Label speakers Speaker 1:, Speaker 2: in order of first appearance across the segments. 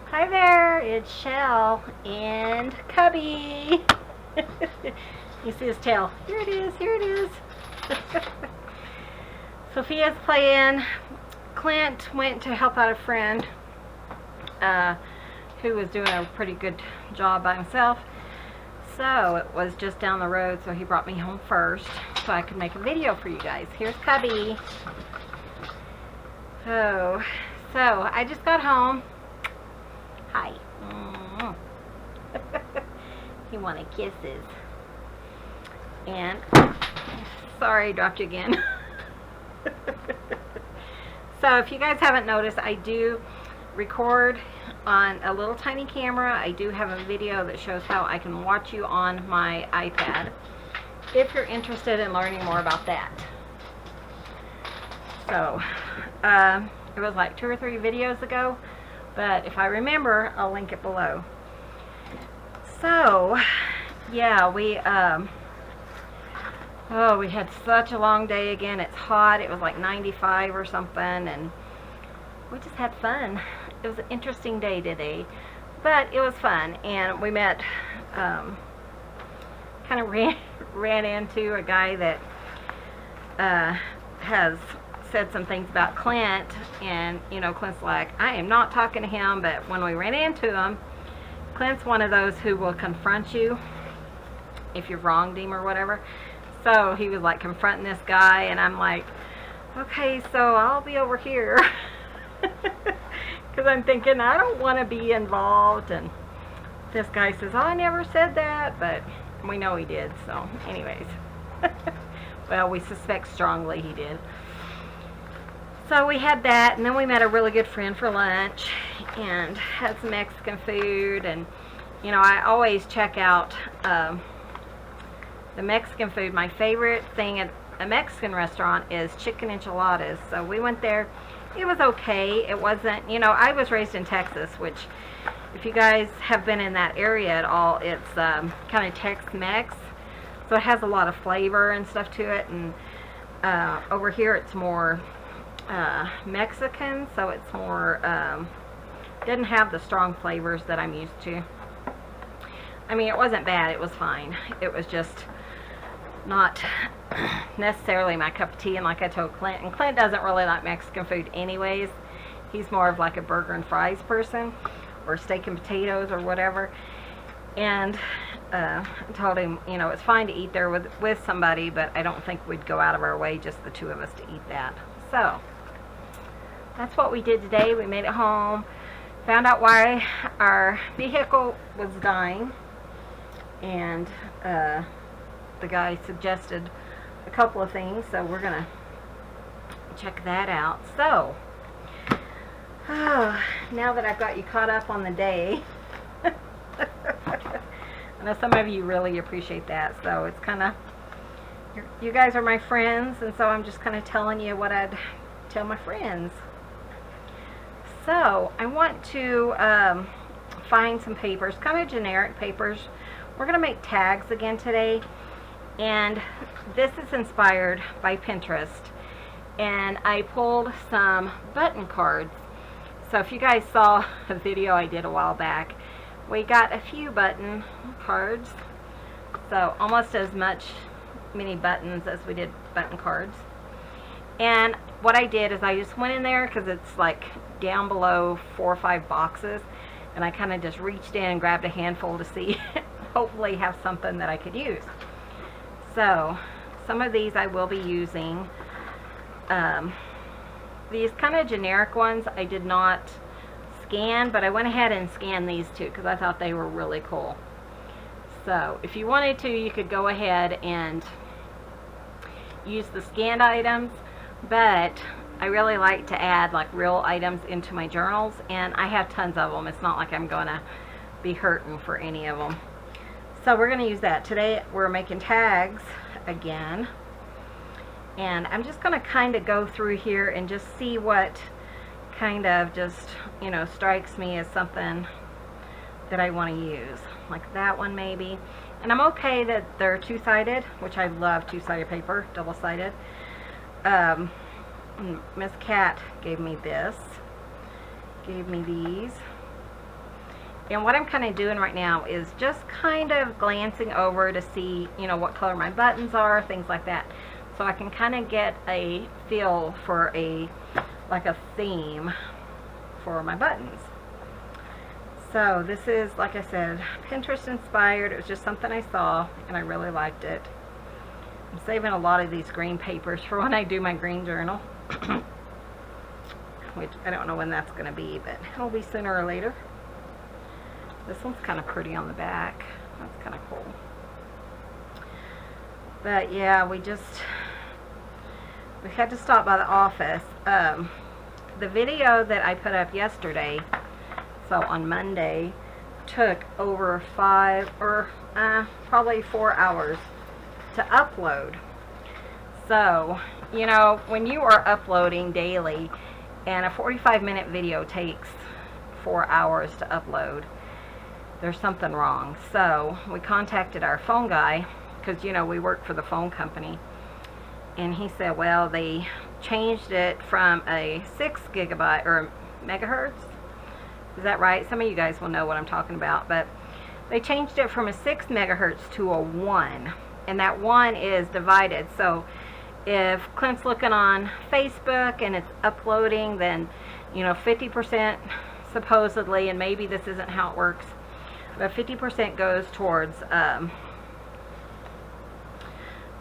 Speaker 1: Hi there, it's Shell and Cubby. You see his tail. Here it is, here it is. Sophia's playing. Clint went to help out a friend who was doing a pretty good job by himself. So it was just down the road, so he brought me home first so I could make a video for you guys. Here's Cubby. So I just got home. Hi. He wanted kisses. And sorry, I dropped you again. So if you guys haven't noticed, I do record on a little tiny camera. I do have a video that shows how I can watch you on my iPad if you're interested in learning more about that. So it was like 2 or 3 videos ago, but if I remember, I'll link it below. So yeah, we had such a long day again. It's hot. It was like 95 or something, and we just had fun. It was an interesting day today, but it was fun. And we met, kind of ran into a guy that has said some things about Clint, and you know, Clint's like, I am not talking to him. But when we ran into him, Clint's one of those who will confront you if you've wronged him or whatever. So he was like confronting this guy, and I'm like, okay, so I'll be over here. Because I'm thinking, I don't want to be involved. And this guy says, oh, I never said that, but we know he did. So anyways, well, we suspect strongly he did. So we had that, and then we met a really good friend for lunch and had some Mexican food. And you know, I always check out the Mexican food. My favorite thing at a Mexican restaurant is chicken enchiladas. So we went there. It was okay. It wasn't, you know, I was raised in Texas, which if you guys have been in that area at all, it's kind of Tex-Mex. So it has a lot of flavor and stuff to it. And over here it's more Mexican, so it's more, didn't have the strong flavors that I'm used to. I mean, it wasn't bad. It was fine. It was just not necessarily my cup of tea. And like I told Clint, and Clint doesn't really like Mexican food anyways. He's more of like a burger and fries person, or steak and potatoes or whatever. And I told him, you know, it's fine to eat there with somebody, but I don't think we'd go out of our way, just the two of us, to eat that. So that's what we did today. We made it home, found out why our vehicle was dying, and the guy suggested a couple of things, so we're gonna check that out. So now that I've got you caught up on the day, I know some of you really appreciate that, so it's kind of, you guys are my friends, and so I'm just kind of telling you what I'd tell my friends. So I want to find some papers, kind of generic papers. We're going to make tags again today, and this is inspired by Pinterest, and I pulled some button cards. So if you guys saw a video I did a while back, we got a few button cards, so almost as many buttons as we did button cards. And what I did is I just went in there, because it's like down below 4 or 5 boxes, and I kind of just reached in and grabbed a handful to see, hopefully have something that I could use. So some of these I will be using. These kind of generic ones I did not scan, but I went ahead and scanned these two because I thought they were really cool. So if you wanted to, you could go ahead and use the scanned items, but I really like to add like real items into my journals, and I have tons of them. It's not like I'm gonna be hurting for any of them. So we're gonna use that. Today we're making tags again, and I'm just gonna kind of go through here and just see what kind of just, you know, strikes me as something that I want to use. Like that one maybe. And I'm okay that they're two-sided, which I love two-sided paper, double-sided. Miss Cat gave me this, gave me these, And what I'm kind of doing right now is just kind of glancing over to see, you know, what color my buttons are, things like that. So I can kind of get a feel for like a theme for my buttons. So this is, like I said, Pinterest inspired. It was just something I saw and I really liked it. I'm saving a lot of these green papers for when I do my green journal. Which I don't know when that's going to be, but it'll be sooner or later. This one's kind of pretty on the back. That's kind of cool. But yeah, we had to stop by the office. The video that I put up yesterday, so on Monday, took over 5 or probably 4 hours to upload. So, you know, when you are uploading daily and a 45-minute video takes 4 hours to upload, there's something wrong. So we contacted our phone guy, because, you know, we work for the phone company, and he said, well, they changed it from a 6 gigabyte or megahertz. Is that right? Some of you guys will know what I'm talking about, but they changed it from a 6 megahertz to a 1, and that 1 is divided. So if Clint's looking on Facebook and it's uploading, then, you know, 50% supposedly, and maybe this isn't how it works, but 50% goes towards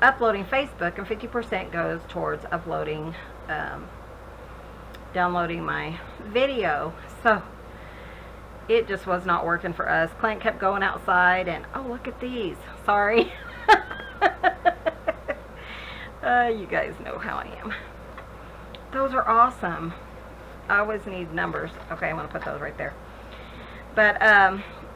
Speaker 1: uploading Facebook, and 50% goes towards uploading, downloading my video. So it just was not working for us. Clint kept going outside and, oh, look at these. Sorry. You guys know how I am. Those are awesome. I always need numbers. Okay, I'm going to put those right there. But,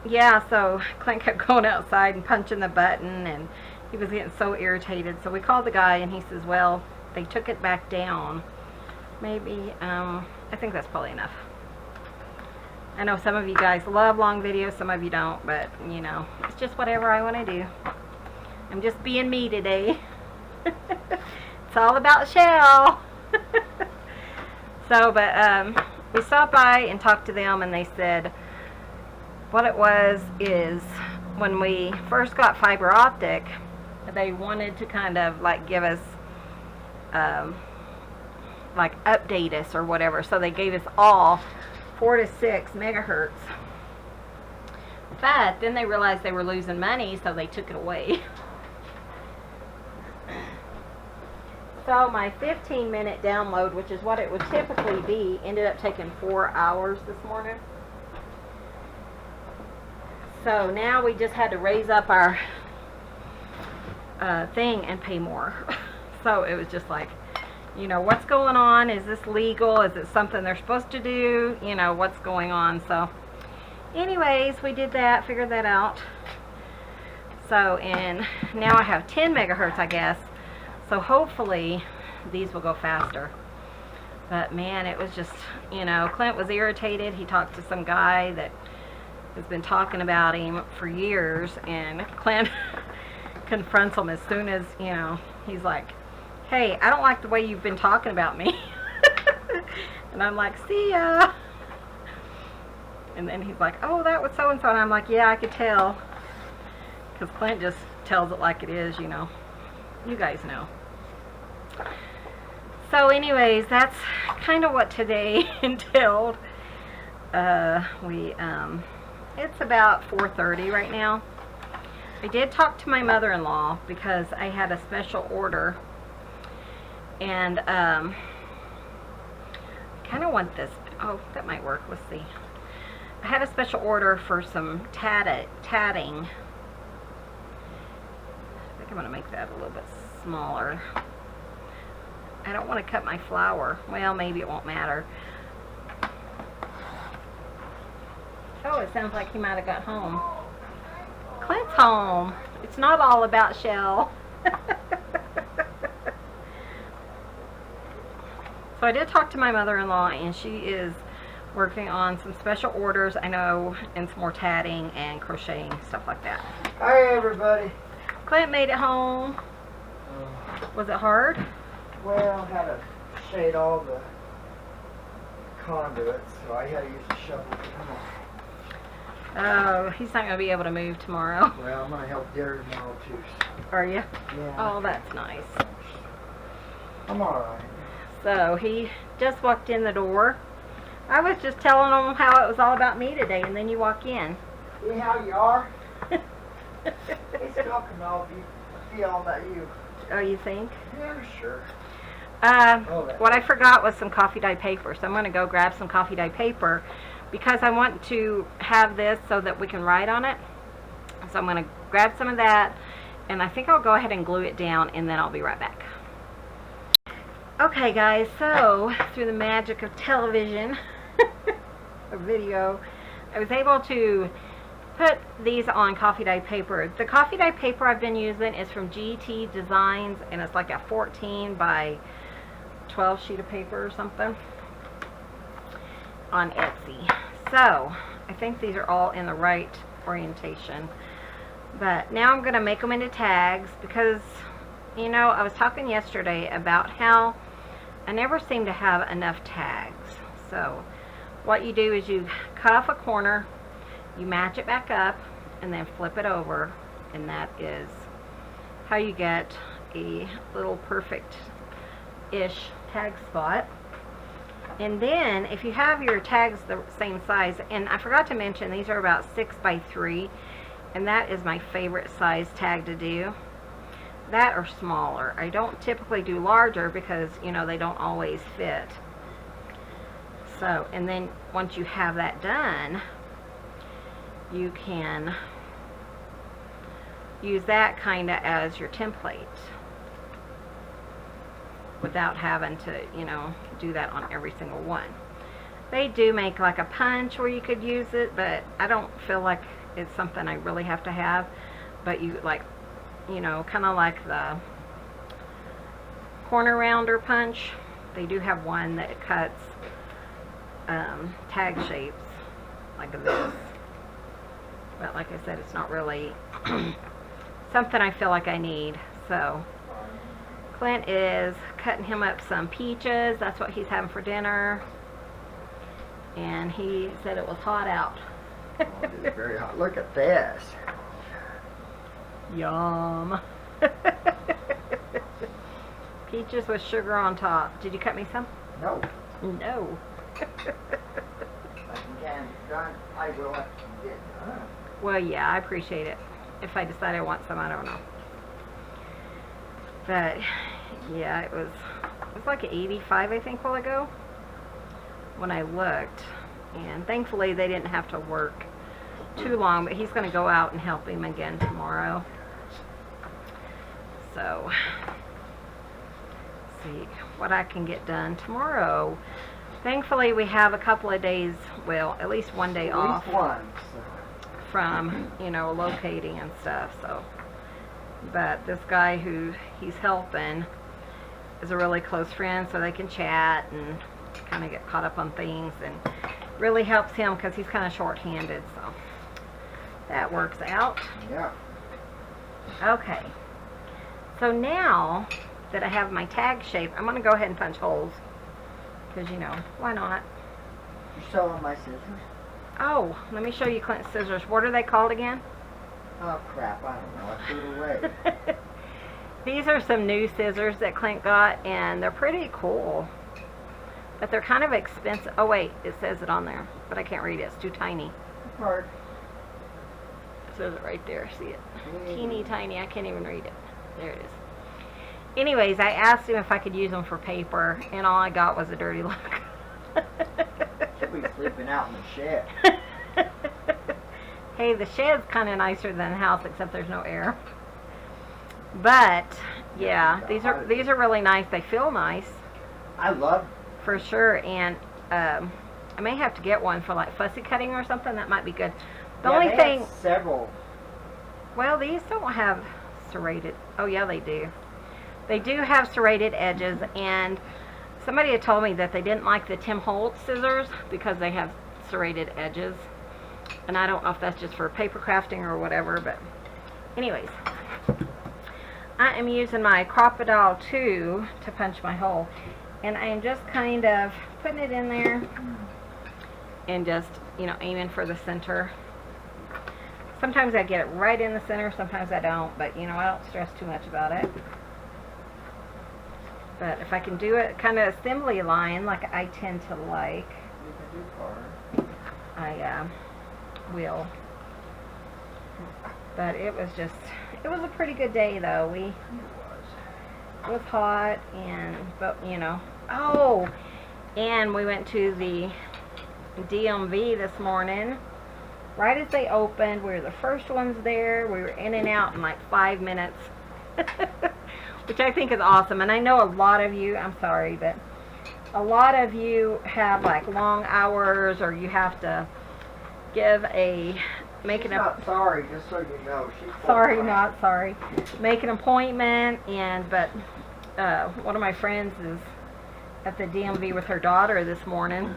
Speaker 1: yeah, so Clint kept going outside and punching the button, and he was getting so irritated. So we called the guy, and he says, well, they took it back down. Maybe, I think that's probably enough. I know some of you guys love long videos, some of you don't, but, you know, it's just whatever I want to do. I'm just being me today. It's all about Shell. So, but, we stopped by and talked to them, and they said what it was is when we first got fiber optic, they wanted to kind of like give us, like update us or whatever. So they gave us all 4 to 6 megahertz. But then they realized they were losing money, so they took it away. So my 15-minute download, which is what it would typically be, ended up taking 4 hours this morning. So now we just had to raise up our thing and pay more. So it was just like, you know, what's going on? Is this legal? Is it something they're supposed to do? You know, what's going on? So anyways, we did that, figured that out. So, and now I have 10 megahertz, I guess. So hopefully these will go faster. But man, it was just, you know, Clint was irritated. He talked to some guy that has been talking about him for years, and Clint confronts him as soon as, you know, he's like, hey, I don't like the way you've been talking about me. And I'm like, see ya. And then he's like, oh, that was so-and-so. And I'm like, yeah, I could tell. Because Clint just tells it like it is, you know. You guys know. So anyways, that's kind of what today entailed. It's about 4:30 right now. I did talk to my mother-in-law because I had a special order, and I kind of want this. Oh, that might work. Let's see. I had a special order for some tatting. I think I'm going to make that a little bit smaller. I don't want to cut my flower. Well, maybe it won't matter. Oh, it sounds like he might have got home. Clint's home. It's not all about Shell. So I did talk to my mother-in-law, and she is working on some special orders, I know, and some more tatting and crocheting, stuff like that.
Speaker 2: Hi, everybody.
Speaker 1: Clint made it home. Was it hard?
Speaker 2: Well, I had to shade all the conduits, so I had to use a shovel.
Speaker 1: Oh, he's not going to be able to move tomorrow.
Speaker 2: Well, I'm gonna help Derry tomorrow too.
Speaker 1: Are you?
Speaker 2: Yeah.
Speaker 1: Oh, that's nice.
Speaker 2: I'm alright.
Speaker 1: So he just walked in the door. I was just telling him how it was all about me today, and then you walk in.
Speaker 2: See how you are? It's talking all be all about you.
Speaker 1: Oh, you think?
Speaker 2: Yeah, sure.
Speaker 1: What I forgot was some coffee dye paper, so I'm going to go grab some coffee dye paper because I want to have this so that we can write on it. So I'm going to grab some of that, and I think I'll go ahead and glue it down, and then I'll be right back. Okay, guys, so through the magic of television or video, I was able to put these on coffee dye paper. The coffee dye paper I've been using is from GT Designs, and it's like a 14 by 12 sheet of paper or something on Etsy. So I think these are all in the right orientation, but now I'm going to make them into tags because, you know, I was talking yesterday about how I never seem to have enough tags. So what you do is you cut off a corner, you match it back up, and then flip it over, and that is how you get a little perfect-ish tag spot. And then if you have your tags the same size, and I forgot to mention these are about 6 by 3, and that is my favorite size tag to do. That or smaller. I don't typically do larger because, you know, they don't always fit. So, and then once you have that done, you can use that kind of as your template without having to, you know, do that on every single one. They do make like a punch where you could use it, but I don't feel like it's something I really have to have. But you like, you know, kind of like the corner rounder punch. They do have one that cuts tag shapes like this. But like I said, it's not really something I feel like I need. So Clint is cutting him up some peaches. That's what he's having for dinner. And he said it was hot out.
Speaker 2: Oh, it is very hot. Look at this.
Speaker 1: Yum. Peaches with sugar on top. Did you cut me some?
Speaker 2: No.
Speaker 1: No.
Speaker 2: I can get it done. I will have to get it done.
Speaker 1: Well, yeah, I appreciate it. If I decide I want some, I don't know. But yeah, it was like 85, I think, a while ago when I looked, and thankfully they didn't have to work too long. But he's going to go out and help him again tomorrow. So see what I can get done tomorrow. Thankfully, we have a couple of days, well, at least one day off.
Speaker 2: At least one.
Speaker 1: From, you know, locating and stuff. So, but this guy who he's helping is a really close friend, so they can chat and kind of get caught up on things, and really helps him because he's kind of short-handed. So that works out.
Speaker 2: Yeah.
Speaker 1: Okay. So now that I have my tag shape, I'm going to go ahead and punch holes because, you know, why not?
Speaker 2: You selling my scissors?
Speaker 1: Oh, let me show you Clint's scissors. What are they called again?
Speaker 2: Oh crap, I don't know. I threw it away.
Speaker 1: These are some new scissors that Clint got, and they're pretty cool. But they're kind of expensive. Oh wait, it says it on there, but I can't read it. It's too tiny.
Speaker 2: Hard.
Speaker 1: It says it right there. See it? Teeny tiny. I can't even read it. There it is. Anyways, I asked him if I could use them for paper, and all I got was a dirty look.
Speaker 2: Should be sleeping out in the shed.
Speaker 1: Hey, the shed's kind of nicer than the house, except there's no air. But yeah, these are really nice. They feel nice.
Speaker 2: I love
Speaker 1: for sure, and I may have to get one for like fussy cutting or something. That might be good. The only thing,
Speaker 2: several.
Speaker 1: Well, these don't have serrated. Oh yeah, they do. They do have serrated edges, and somebody had told me that they didn't like the Tim Holtz scissors because they have serrated edges. And I don't know if that's just for paper crafting or whatever, but anyways. I am using my Crocodile 2 to punch my hole. And I am just kind of putting it in there and just, you know, aiming for the center. Sometimes I get it right in the center, sometimes I don't, but you know, I don't stress too much about it. But if I can do it kind of assembly line like I tend to like,
Speaker 2: You can do car.
Speaker 1: I will. But it was a pretty good day though. It was hot but you know. Oh, and we went to the DMV this morning. Right as they opened, we were the first ones there. We were in and out in like 5 minutes. Which I think is awesome. And I know a lot of you, I'm sorry, but a lot of you have like long hours, or you have to make
Speaker 2: She's
Speaker 1: an
Speaker 2: not sorry, just so you know. She's
Speaker 1: sorry,
Speaker 2: full-time.
Speaker 1: not sorry. Make an appointment, but one of my friends is at the DMV with her daughter this morning,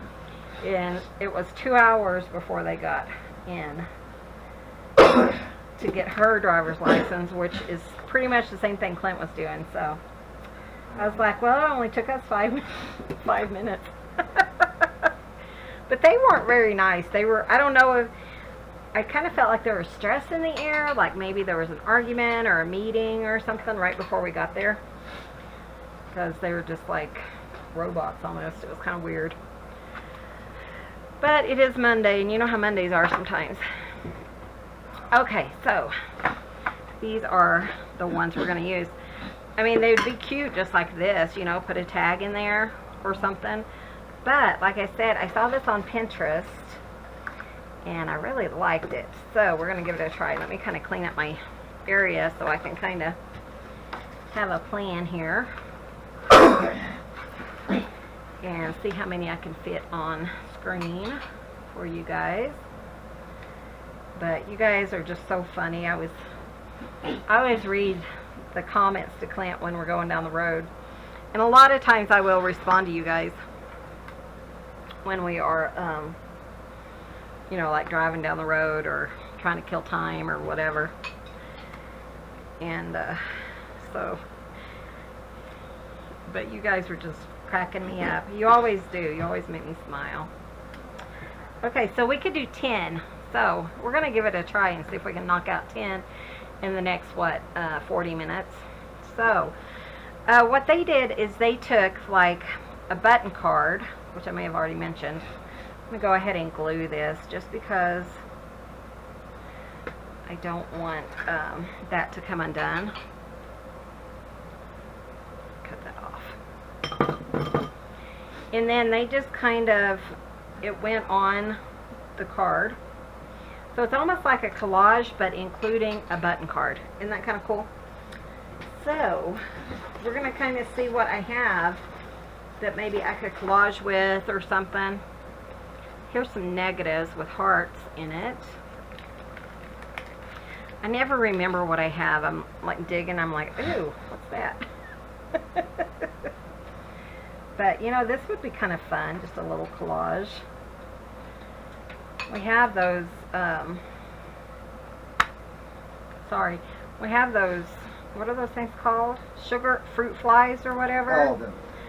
Speaker 1: and it was 2 hours before they got in to get her driver's license, which is pretty much the same thing Clint was doing. So I was like, well, it only took us 5 minutes. But they weren't very nice. They were, I don't know if, I kind of felt like there was stress in the air, like maybe there was an argument or a meeting or something right before we got there. Because they were just like robots almost. It was kind of weird. But it is Monday, and you know how Mondays are sometimes. Okay, so these are the ones we're going to use. I mean, they would be cute just like this, you know, put a tag in there or something. But, like I said, I saw this on Pinterest, and I really liked it. So, we're going to give it a try. Let me kind of clean up my area so I can kind of have a plan here. And see how many I can fit on screen for you guys. But you guys are just so funny. I always read the comments to Clint when we're going down the road. And a lot of times I will respond to you guys when we are, you know, like driving down the road or trying to kill time or whatever. And so, but you guys were just cracking me up. You always do. You always make me smile. Okay, so we could do 10. So we're going to give it a try and see if we can knock out 10 in the next, 40 minutes. So what they did is they took like a button card, which I may have already mentioned. I'm going to go ahead and glue this just because I don't want that to come undone. Cut that off. And then they just kind of, it went on the card. So it's almost like a collage, but including a button card. Isn't that kind of cool? So we're going to kind of see what I have that maybe I could collage with or something. Here's some negatives with hearts in it. I never remember what I have. I'm like digging. I'm like, ooh, what's that? But, you know, this would be kind of fun, just a little collage. We have those, we have those, what are those things called? Sugar fruit flies or whatever.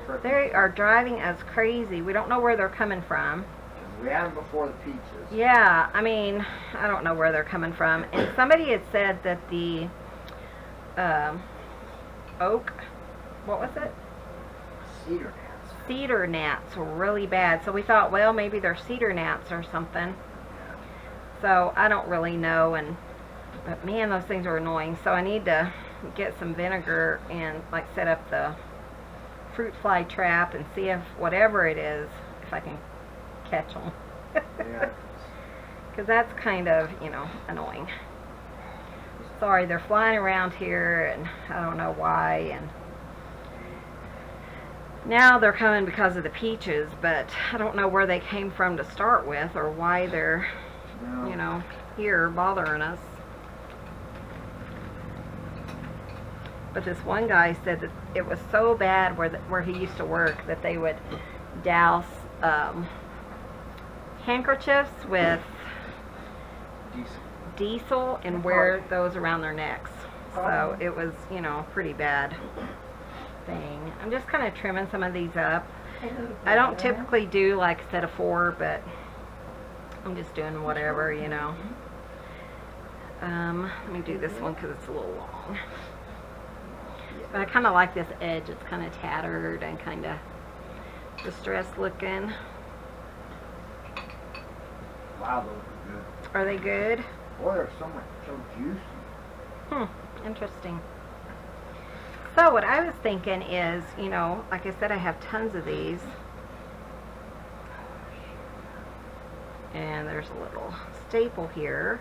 Speaker 2: Oh,
Speaker 1: they are driving us crazy. We don't know where they're coming from.
Speaker 2: We had them before the peaches.
Speaker 1: Yeah, I mean, I don't know where they're coming from. And somebody had said that the oak, what was it?
Speaker 2: Cedar gnats.
Speaker 1: Cedar gnats were really bad. So we thought, well, maybe they're cedar gnats or something. So I don't really know, but man, those things are annoying. So I need to get some vinegar and like set up the fruit fly trap and see if whatever it is, if I can catch them.
Speaker 2: Yeah.
Speaker 1: Because that's kind of, you know, annoying. Sorry, they're flying around here and I don't know why. And now they're coming because of the peaches, but I don't know where they came from to start with or why they're, you know, here bothering us. But this one guy said that it was so bad where he used to work that they would douse handkerchiefs with diesel and wear those around their necks. So it was, you know, pretty bad thing. I'm just kind of trimming some of these up. I don't typically do like a set of 4, but I'm just doing whatever, you know. Let me do this one because it's a little long. But I kind of like this edge. It's kind of tattered and kind of distressed looking.
Speaker 2: Wow, those are good.
Speaker 1: Are they good?
Speaker 2: Boy, they're so juicy.
Speaker 1: Interesting. So what I was thinking is, you know, like I said, I have tons of these. And there's a little staple here.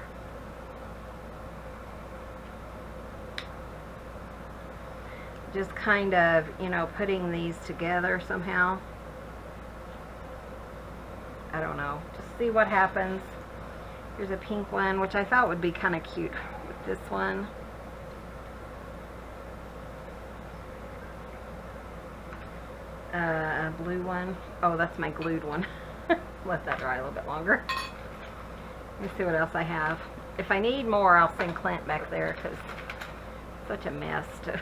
Speaker 1: Just kind of, you know, putting these together somehow. I don't know. Just see what happens. Here's a pink one, which I thought would be kind of cute with this one. Blue one. Oh, that's my glued one. Let that dry a little bit longer. Let me see what else I have. If I need more, I'll send Clint back there because it's such a mess to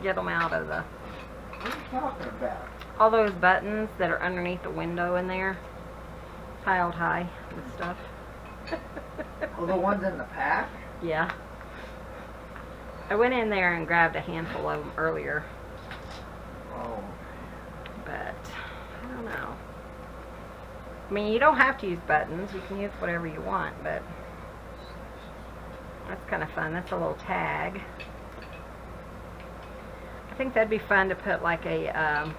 Speaker 1: get them out of the...
Speaker 2: What are you talking about?
Speaker 1: All those buttons that are underneath the window in there, piled high with stuff.
Speaker 2: Oh, the ones in the pack?
Speaker 1: Yeah. I went in there and grabbed a handful of them earlier,
Speaker 2: Oh.
Speaker 1: but I don't know. I mean, you don't have to use buttons. You can use whatever you want, but that's kind of fun. That's a little tag. I think that'd be fun to put like a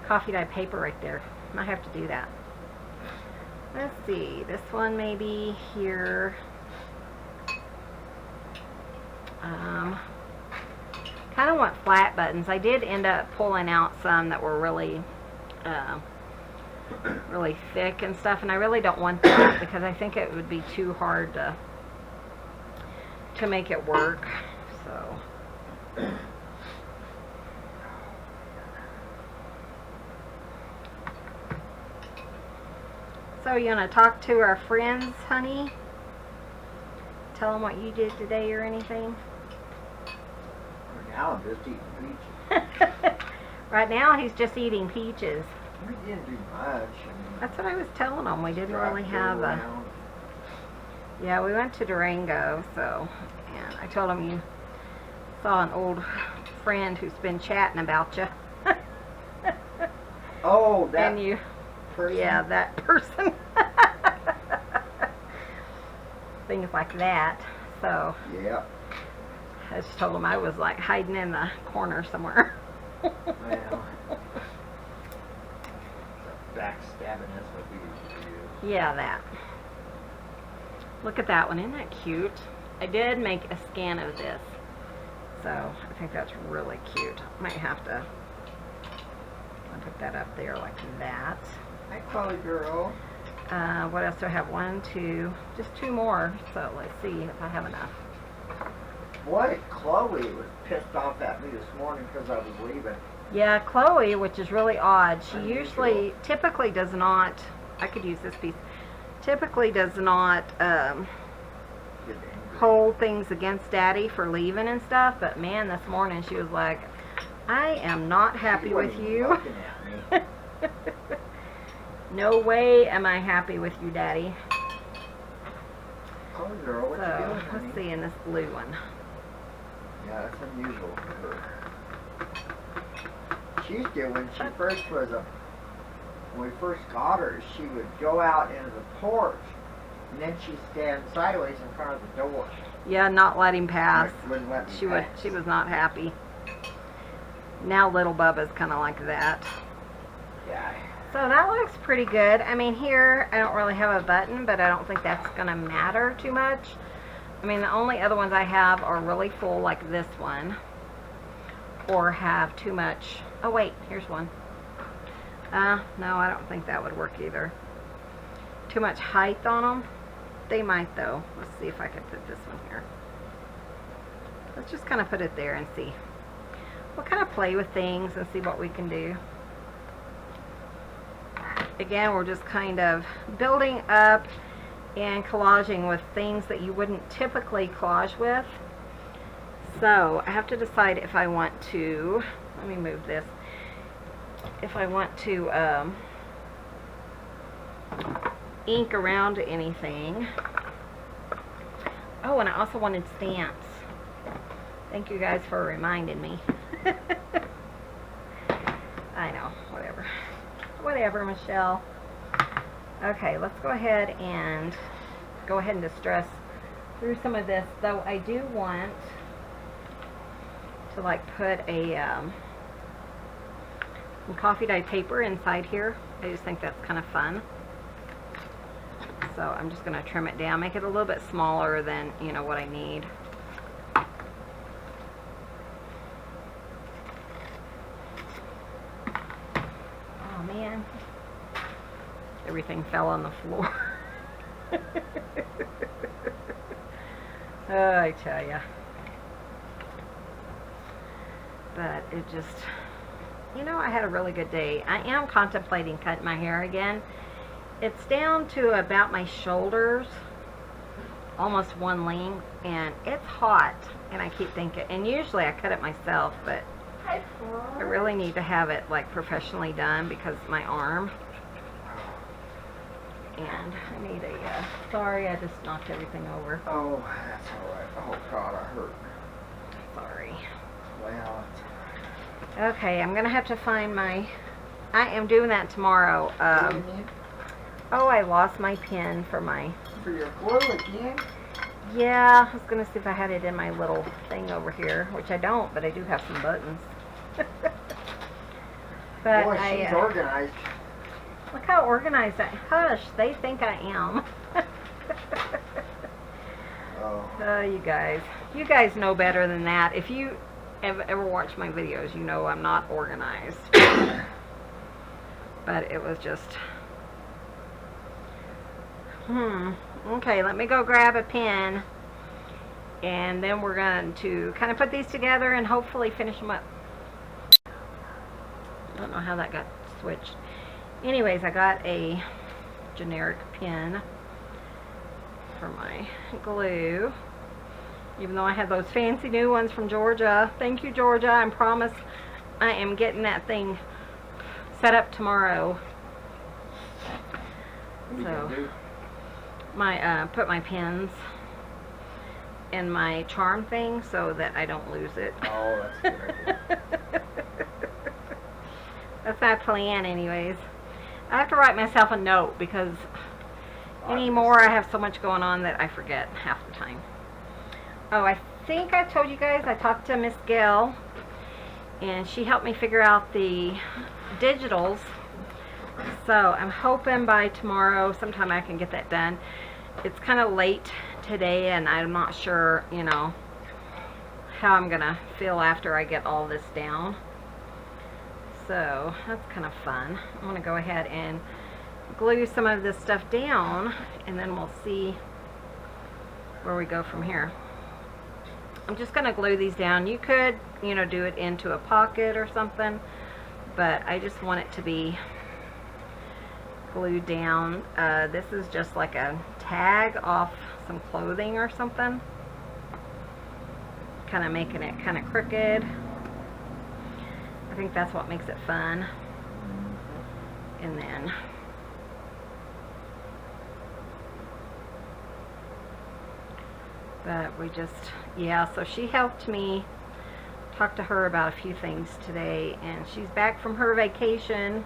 Speaker 1: coffee dye paper right there. Might have to do that. Let's see. This one maybe here. Kind of want flat buttons. I did end up pulling out some that were really really thick and stuff, and I really don't want that because I think it would be too hard to make it work. So you want to talk to our friends, honey? Tell them what you did today or anything?
Speaker 2: Now I'm just eating peaches.
Speaker 1: Right now he's just eating peaches.
Speaker 2: We didn't do much. I mean,
Speaker 1: That's what I was telling him. We didn't
Speaker 2: drive
Speaker 1: really
Speaker 2: go
Speaker 1: have a...
Speaker 2: around.
Speaker 1: Yeah, we went to Durango, so... And I told him you saw an old friend who's been chatting about you.
Speaker 2: Oh, that
Speaker 1: And you...
Speaker 2: person?
Speaker 1: Yeah, that person. Things like that. So...
Speaker 2: Yeah.
Speaker 1: I just told him I was like hiding in the corner somewhere.
Speaker 2: Well, backstabbing is what we used to do.
Speaker 1: Yeah, that. Look at that one. Isn't that cute? I did make a scan of this. So I think that's really cute. Might have to put that up there like that.
Speaker 2: Hi, Chloe girl.
Speaker 1: What else do I have? 1, 2, just 2 more. So let's see if I have enough.
Speaker 2: Boy, Chloe was pissed off at me this morning because I was leaving.
Speaker 1: Yeah, Chloe, which is really odd. She
Speaker 2: Unusual.
Speaker 1: typically does not, I could use this piece, typically does not
Speaker 2: Get angry.
Speaker 1: hold things against Daddy for leaving and stuff, but man, this morning she was like, I am not happy
Speaker 2: She
Speaker 1: with
Speaker 2: wasn't
Speaker 1: you.
Speaker 2: looking at me.
Speaker 1: No way am I happy with you, Daddy.
Speaker 2: Chloe girl, what you
Speaker 1: So,
Speaker 2: doing, honey?
Speaker 1: let's see in this blue one.
Speaker 2: Yeah, that's unusual for her. She used to, when she first was when we first got her, she would go out into the porch, and then she'd stand sideways in front of the door.
Speaker 1: Yeah, not let him pass.
Speaker 2: Wouldn't let me
Speaker 1: She would.
Speaker 2: pass.
Speaker 1: She was not happy. Now little Bubba's kind of like that.
Speaker 2: Yeah.
Speaker 1: So that looks pretty good. I mean, here I don't really have a button, but I don't think that's gonna matter too much. I mean, the only other ones I have are really full, like this one, or have too much. Oh wait, here's one. No, I don't think that would work either. Too much height on them. They might though. Let's see if I can put this one here. Let's just kind of put it there and see. We'll kind of play with things and see what we can do. Again, we're just kind of building up and collaging with things that you wouldn't typically collage with. So I have to decide if I want to, let me move this, if I want to ink around anything. Oh, and I also wanted stamps. Thank you guys for reminding me. I know, whatever. Whatever, Michelle. Okay, let's go ahead and distress through some of this. Though I do want to like put a some coffee dye paper inside here. I just think that's kind of fun. So I'm just going to trim it down, make it a little bit smaller than, you know, what I need. Oh man, everything fell on the floor. Oh, I tell ya. But it just, you know, I had a really good day. I am contemplating cutting my hair again. It's down to about my shoulders, almost one length, and it's hot. And I keep thinking, and usually I cut it myself, but I really need to have it like professionally done because of my arm. And I need a, sorry, I just knocked everything over.
Speaker 2: Oh, that's alright. Oh God, I hurt.
Speaker 1: Sorry.
Speaker 2: Well,
Speaker 1: Okay, I'm gonna have to find my, I am doing that tomorrow.
Speaker 2: what do you need?
Speaker 1: Oh, I lost my pen for my,
Speaker 2: For your glue again?
Speaker 1: yeah, I was gonna see if I had it in my little thing over here, which I don't, but I do have some buttons. But
Speaker 2: Boy, she's organized.
Speaker 1: Look how organized I, hush, they think I am.
Speaker 2: Oh.
Speaker 1: Oh, you guys know better than that. If you ever watch my videos, you know I'm not organized. But it was just, okay, let me go grab a pen, and then we're going to kind of put these together and hopefully finish them up. I don't know how that got switched. Anyways, I got a generic pen for my glue, even though I had those fancy new ones from Georgia. Thank you, Georgia. I promise I am getting that thing set up tomorrow. So put my pens in my charm thing so that I don't lose it.
Speaker 2: Oh, that's a good idea.
Speaker 1: That's my plan anyways. I have to write myself a note because anymore I have so much going on that I forget half the time. Oh, I think I told you guys I talked to Miss Gayle and she helped me figure out the digitals. So I'm hoping by tomorrow sometime I can get that done. It's kind of late today and I'm not sure, you know, how I'm gonna feel after I get all this down. So that's kind of fun. I'm going to go ahead and glue some of this stuff down and then we'll see where we go from here. I'm just going to glue these down. You could, you know, do it into a pocket or something, but I just want it to be glued down. This is just like a tag off some clothing or something. Kind of making it kind of crooked. I think that's what makes it fun. And then but we just, yeah, so she helped me talk to her about a few things today, and she's back from her vacation.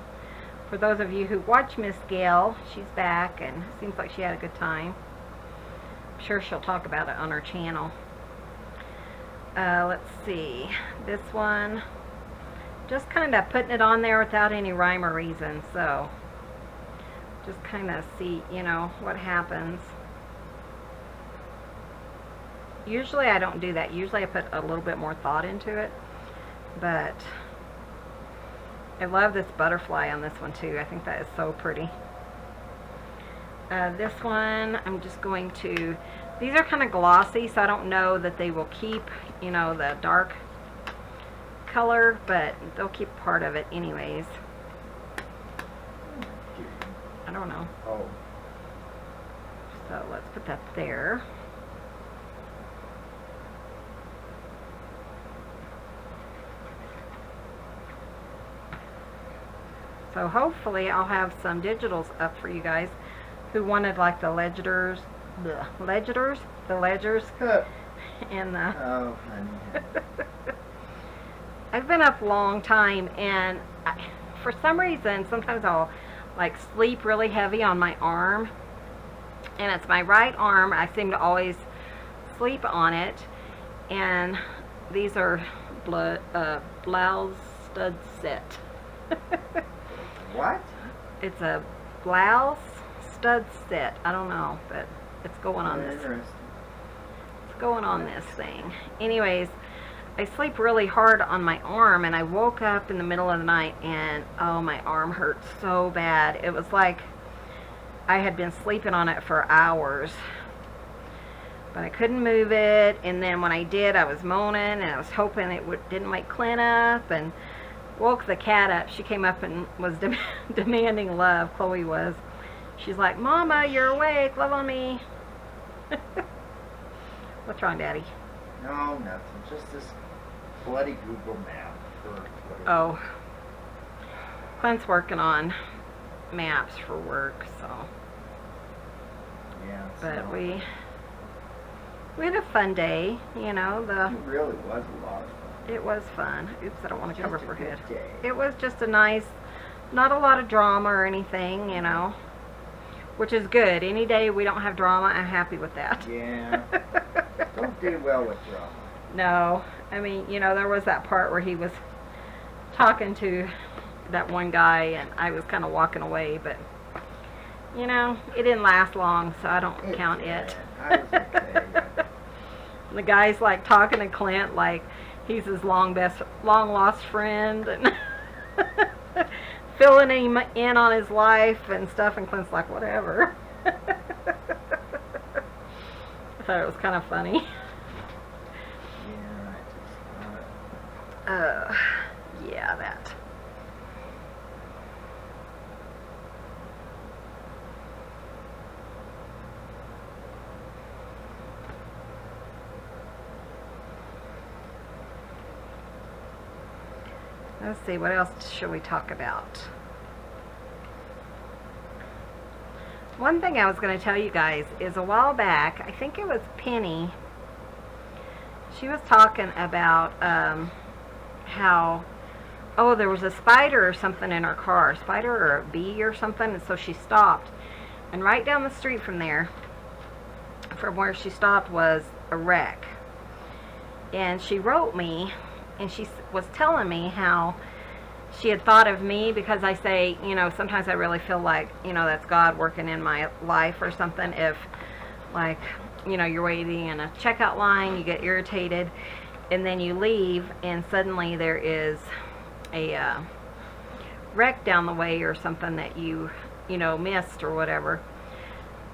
Speaker 1: For those of you who watch Miss Gayle, she's back and it seems like she had a good time. I'm sure she'll talk about it on her channel. Let's see, this one, just kind of putting it on there without any rhyme or reason, so just kind of see, you know, what happens. Usually I don't do that. Usually I put a little bit more thought into it, but I love this butterfly on this one too. I think that is so pretty. This one I'm just going to, these are kind of glossy, so I don't know that they will keep, you know, the dark color, but they'll keep part of it anyways. I don't know.
Speaker 2: Oh.
Speaker 1: So let's put that there. So hopefully I'll have some digitals up for you guys who wanted like the ledgers, the ledgers, and the.
Speaker 2: Oh, honey.
Speaker 1: I've been up a long time, and for some reason, sometimes I'll like sleep really heavy on my arm, and it's my right arm. I seem to always sleep on it, and these are blouse stud set.
Speaker 2: What?
Speaker 1: It's a blouse stud set. I don't know, but it's going on this.
Speaker 2: Interesting.
Speaker 1: It's going on this thing. Anyways, I sleep really hard on my arm, and I woke up in the middle of the night, and oh, my arm hurt so bad. It was like I had been sleeping on it for hours, but I couldn't move it. And then when I did, I was moaning, and I was hoping it didn't wake Clint up, and woke the cat up. She came up and was demanding love. Chloe was. She's like, "Mama, you're awake. Love on me." What's wrong, Daddy?
Speaker 2: No, nothing. Just this bloody Google map.
Speaker 1: Oh. Clint's working on maps for work, so.
Speaker 2: Yeah.
Speaker 1: But we had a fun day, you know.
Speaker 2: It really was a lot of fun.
Speaker 1: It was fun. Oops, I don't want to cover
Speaker 2: Just
Speaker 1: her
Speaker 2: a good
Speaker 1: head.
Speaker 2: day.
Speaker 1: It was just a nice, not a lot of drama or anything, you know, which is good. Any day we don't have drama, I'm happy with that.
Speaker 2: Yeah. Don't do well with drama.
Speaker 1: No, I mean, you know, there was that part where he was talking to that one guy, and I was kind of walking away, but, you know, it didn't last long, so I don't count it.
Speaker 2: I was okay.
Speaker 1: The guy's like talking to Clint like he's his long lost friend, and filling him in on his life and stuff, and Clint's like, whatever. I thought it was kind of funny. Yeah, that. Let's see, what else should we talk about? One thing I was going to tell you guys is a while back, I think it was Penny, she was talking about how, oh, there was a spider or something in her car, a spider or a bee or something, and so she stopped. And right down the street from there, from where she stopped, was a wreck. And she wrote me, and she was telling me how she had thought of me because I say, you know, sometimes I really feel like, you know, that's God working in my life or something. If, like, you know, you're waiting in a checkout line, you get irritated, and then you leave, and suddenly there is a wreck down the way or something that you know, missed or whatever.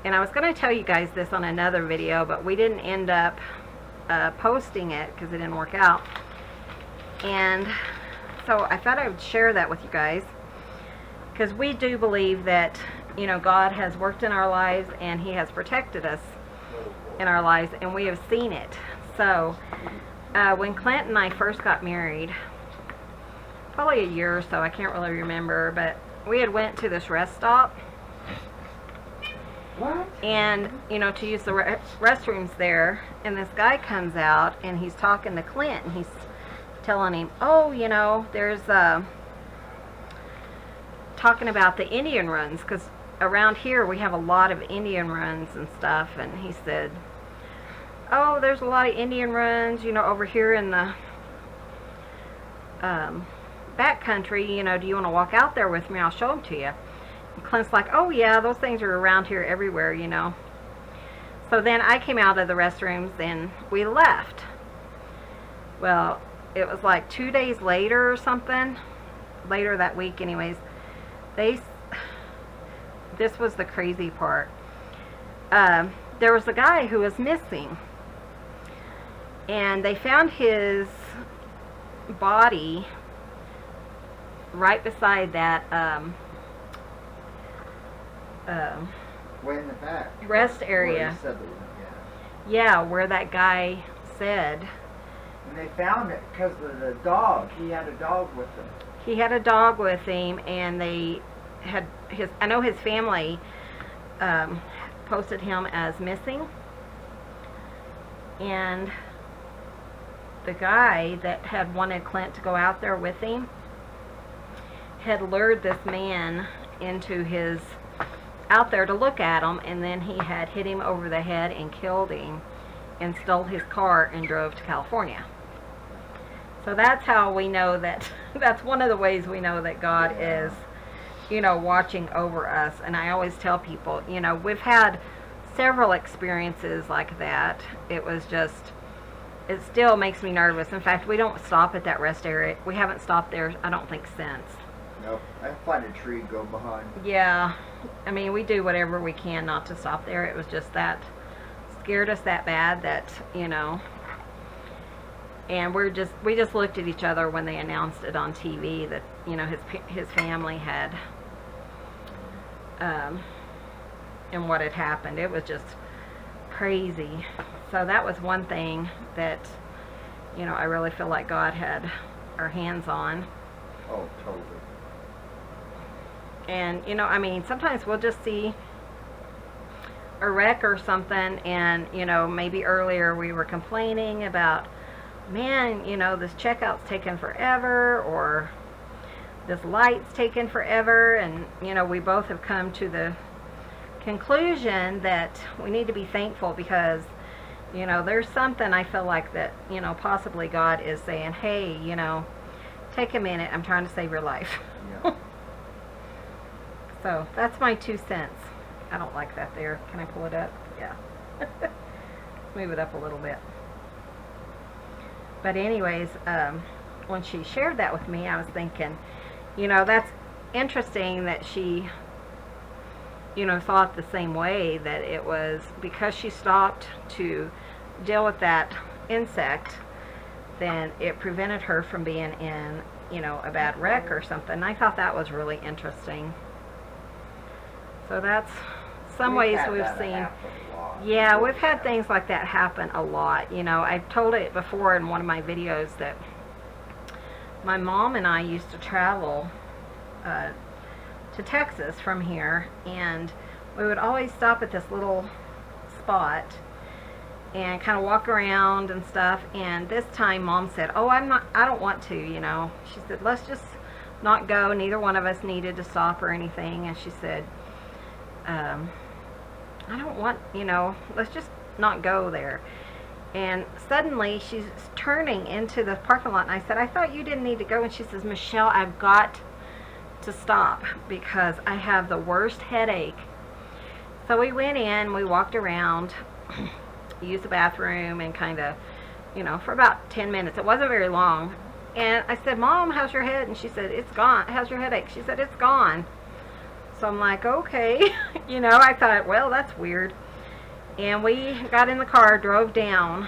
Speaker 1: And I was going to tell you guys this on another video, but we didn't end up posting it because it didn't work out. And so I thought I would share that with you guys, because we do believe that, you know, God has worked in our lives and He has protected us in our lives, and we have seen it. So when Clint and I first got married, probably a year or so, I can't really remember, but we had went to this rest stop.
Speaker 2: What?
Speaker 1: And, you know, to use the restrooms there, and this guy comes out, and he's talking to Clint, and he's telling him, oh, you know, there's talking about the Indian runs, because around here we have a lot of Indian runs and stuff. And he said, oh, there's a lot of Indian runs, you know, over here in the back country, you know, do you want to walk out there with me? I'll show them to you. And Clint's like, oh yeah, those things are around here everywhere, you know. So then I came out of the restrooms and we left. Well, it was like 2 days later or something, later that week anyways, this was the crazy part. There was a guy who was missing, and they found his body right beside that
Speaker 2: Way in the back.
Speaker 1: rest
Speaker 2: Where
Speaker 1: area.
Speaker 2: he said that,
Speaker 1: Yeah, where that guy said.
Speaker 2: And they found it because of the dog. He had a dog with him.
Speaker 1: He had a dog with him, and they had I know his family posted him as missing. And the guy that had wanted Clint to go out there with him had lured this man into his out there to look at him, and then he had hit him over the head and killed him and stole his car and drove to California. So that's how we know that that's one of the ways we know that God is, you know, watching over us. And I always tell people, you know, we've had several experiences like that. It was just, it still makes me nervous. In fact, we don't stop at that rest area. We haven't stopped there, I don't think, since.
Speaker 2: Nope. I find a tree go behind.
Speaker 1: Yeah. I mean, we do whatever we can not to stop there. It was just that scared us that bad that, you know. And we just looked at each other when they announced it on TV that, you know, his family had and what had happened. It was just crazy. So that was one thing that, you know, I really feel like God had our hands on.
Speaker 2: Oh, totally.
Speaker 1: And, you know, I mean, sometimes we'll just see a wreck or something, and, you know, maybe earlier we were complaining about, man, you know, this checkout's taking forever, or this light's taking forever, and, you know, we both have come to the conclusion that we need to be thankful because, you know, there's something I feel like that, you know, possibly God is saying, hey, you know, take a minute, I'm trying to save your life.
Speaker 2: Yeah.
Speaker 1: So that's my 2 cents. I don't like that there. Can I pull it up? Yeah. Move it up a little bit. But anyways, when she shared that with me, I was thinking, you know, that's interesting that she, you know, thought the same way, that it was because she stopped to deal with that insect, then it prevented her from being in, you know, a bad wreck or something. I thought that was really interesting. So that's some ways we've seen. Yeah, we've had things like that happen a lot. You know, I've told it before in one of my videos that my mom and I used to travel to Texas from here, and we would always stop at this little spot and kind of walk around and stuff. And this time Mom said, oh, I don't want to, you know. She said, let's just not go. Neither one of us needed to stop or anything. And she said, I don't want, you know, let's just not go there. And suddenly she's turning into the parking lot, and I said, I thought you didn't need to go. And she says, Michelle, I've got to stop because I have the worst headache. So we went in, we walked around, used the bathroom, and kind of, you know, for about 10 minutes. It wasn't very long. And I said, Mom, how's your head? And she said, it's gone. How's your headache? She said, it's gone. So I'm like, okay. You know, I thought, well, that's weird. And we got in the car, drove down,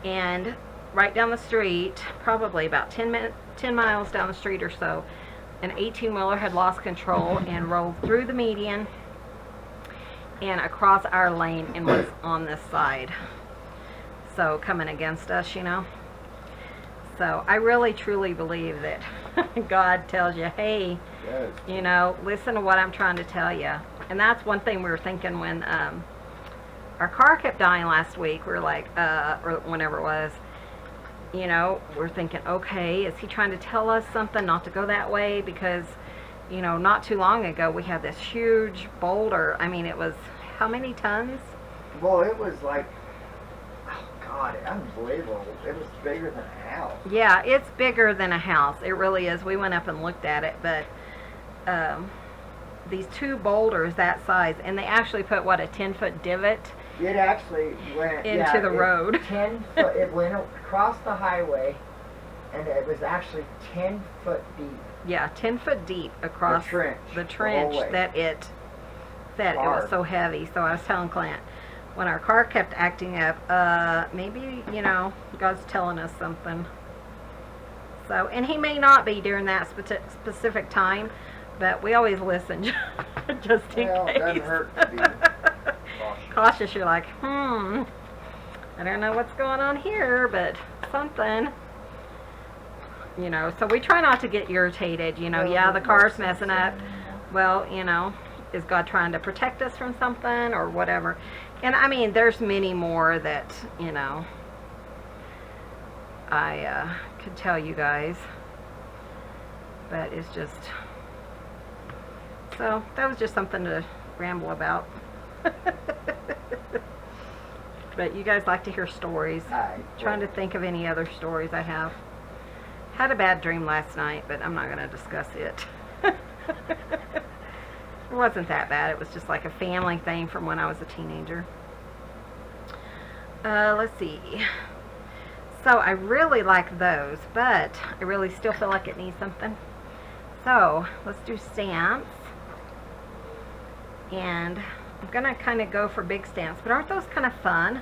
Speaker 1: and right down the street, probably about 10 miles down the street or so, an 18-wheeler had lost control and rolled through the median and across our lane and was on this side. So coming against us, you know. So I really truly believe that God tells you, hey,
Speaker 2: Yes.
Speaker 1: you know, listen to what I'm trying to tell you. And that's one thing we were thinking when our car kept dying last week. We were like, or whenever it was, you know, we're thinking, okay, is he trying to tell us something not to go that way? Because, you know, not too long ago we had this huge boulder. I mean, it was how many tons?
Speaker 2: Well, it was like, oh God, unbelievable. It was bigger than a house.
Speaker 1: Yeah, it's bigger than a house. It really is. We went up and looked at it, but these two boulders that size, and they actually put, what, a 10-foot divot
Speaker 2: It actually went
Speaker 1: into the road.
Speaker 2: 10 foot. It went across the highway, and it was actually 10 foot deep.
Speaker 1: Yeah, 10 foot deep across the trench that it was so heavy. So I was telling Clint, when our car kept acting up, maybe, you know, God's telling us something. So, and he may not be during that specific time, but we always listen just in case.
Speaker 2: It doesn't hurt to be
Speaker 1: cautious. You're like, I don't know what's going on here, but something. You know, so we try not to get irritated. You know, yeah, the car's messing up. Well, you know, is God trying to protect us from something or whatever? And I mean, there's many more that, you know, I could tell you guys, but it's just, so that was just something to ramble about. But you guys like to hear stories. Trying to think of any other stories I have. Had a bad dream last night, but I'm not going to discuss it. It wasn't that bad. It was just like a family thing from when I was a teenager. Let's see. So I really like those, but I really still feel like it needs something. So let's do stamps. And I'm going to kind of go for big stamps, but aren't those kind of fun?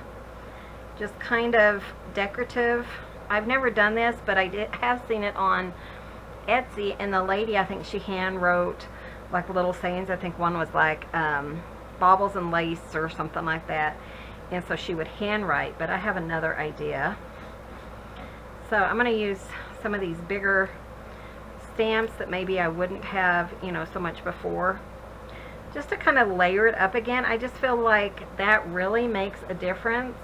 Speaker 1: Just kind of decorative. I've never done this, but I have seen it on Etsy, and the lady, I think she hand wrote like little sayings. I think one was like baubles and lace or something like that, and so she would handwrite, but I have another idea. So I'm going to use some of these bigger stamps that maybe I wouldn't have, you know, so much before, just to kind of layer it up again. I just feel like that really makes a difference.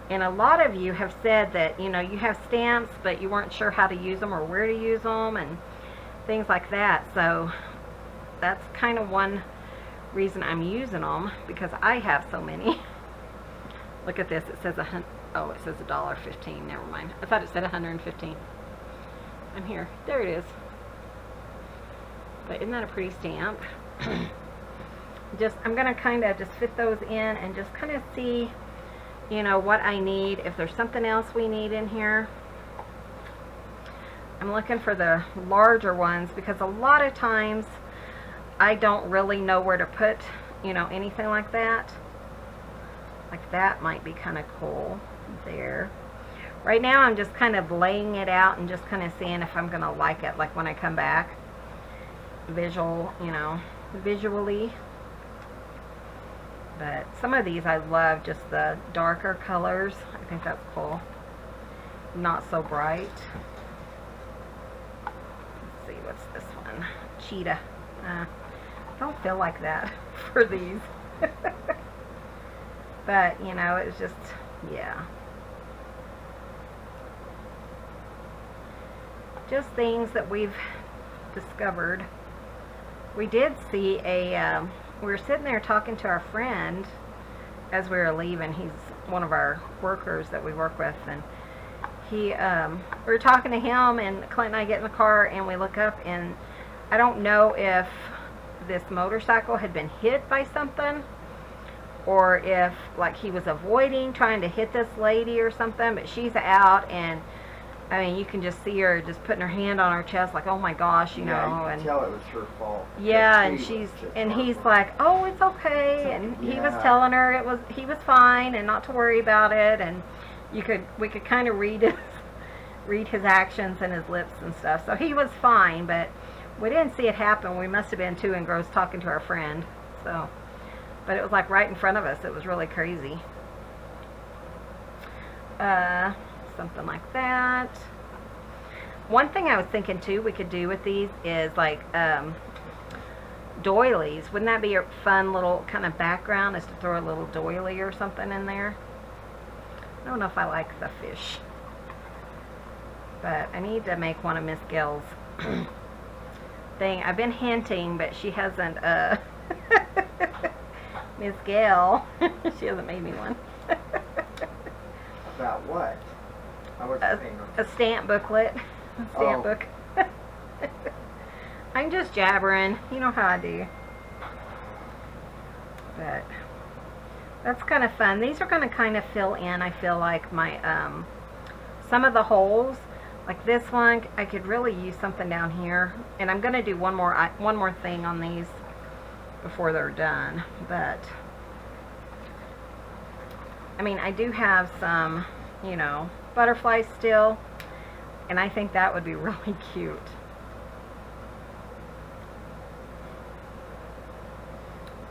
Speaker 1: And a lot of you have said that, you know, you have stamps, but you weren't sure how to use them or where to use them and things like that. So that's kind of one reason I'm using them, because I have so many. Look at this. It says it says $1.15. Never mind. I thought it said 115. I'm here. There it is. But isn't that a pretty stamp? I'm going to kind of just fit those in and just kind of see, you know, what I need. If there's something else we need in here. I'm looking for the larger ones, because a lot of times I don't really know where to put, you know, anything like that. Like that might be kind of cool there. Right now I'm just kind of laying it out and just kind of seeing if I'm going to like it, like when I come back. Visually. But some of these I love, just the darker colors. I think that's cool. Not so bright. Let's see, what's this one? Cheetah. I don't feel like that for these. But, you know, it's just, yeah. Just things that we've discovered. We did see we were sitting there talking to our friend as we were leaving. He's one of our workers that we work with, and we were talking to him, and Clint and I get in the car and we look up, and I don't know if this motorcycle had been hit by something, or if like he was avoiding trying to hit this lady or something, but she's out, and I mean, you can just see her just putting her hand on her chest, like, oh my gosh, you know.
Speaker 2: You can tell it was her fault.
Speaker 1: Yeah, and he's like, oh, it's okay, and he was telling her he was fine and not to worry about it, and we could kind of read his actions and his lips and stuff. So he was fine, but we didn't see it happen. We must have been too engrossed talking to our friend. So, but it was like right in front of us. It was really crazy. Something like that. One thing I was thinking too we could do with these is like doilies. Wouldn't that be a fun little kind of background, is to throw a little doily or something in there? I don't know if I like the fish, but I need to make one of Miss Gayle's thing. I've been hinting, but she hasn't Miss Gayle she hasn't made me one.
Speaker 2: About what?
Speaker 1: A stamp booklet. A stamp book. I'm just jabbering. You know how I do. But that's kind of fun. These are going to kind of fill in, I feel like, my some of the holes. Like this one, I could really use something down here. And I'm going to do one more thing on these before they're done. But I mean, I do have some, you know, butterflies still, and I think that would be really cute.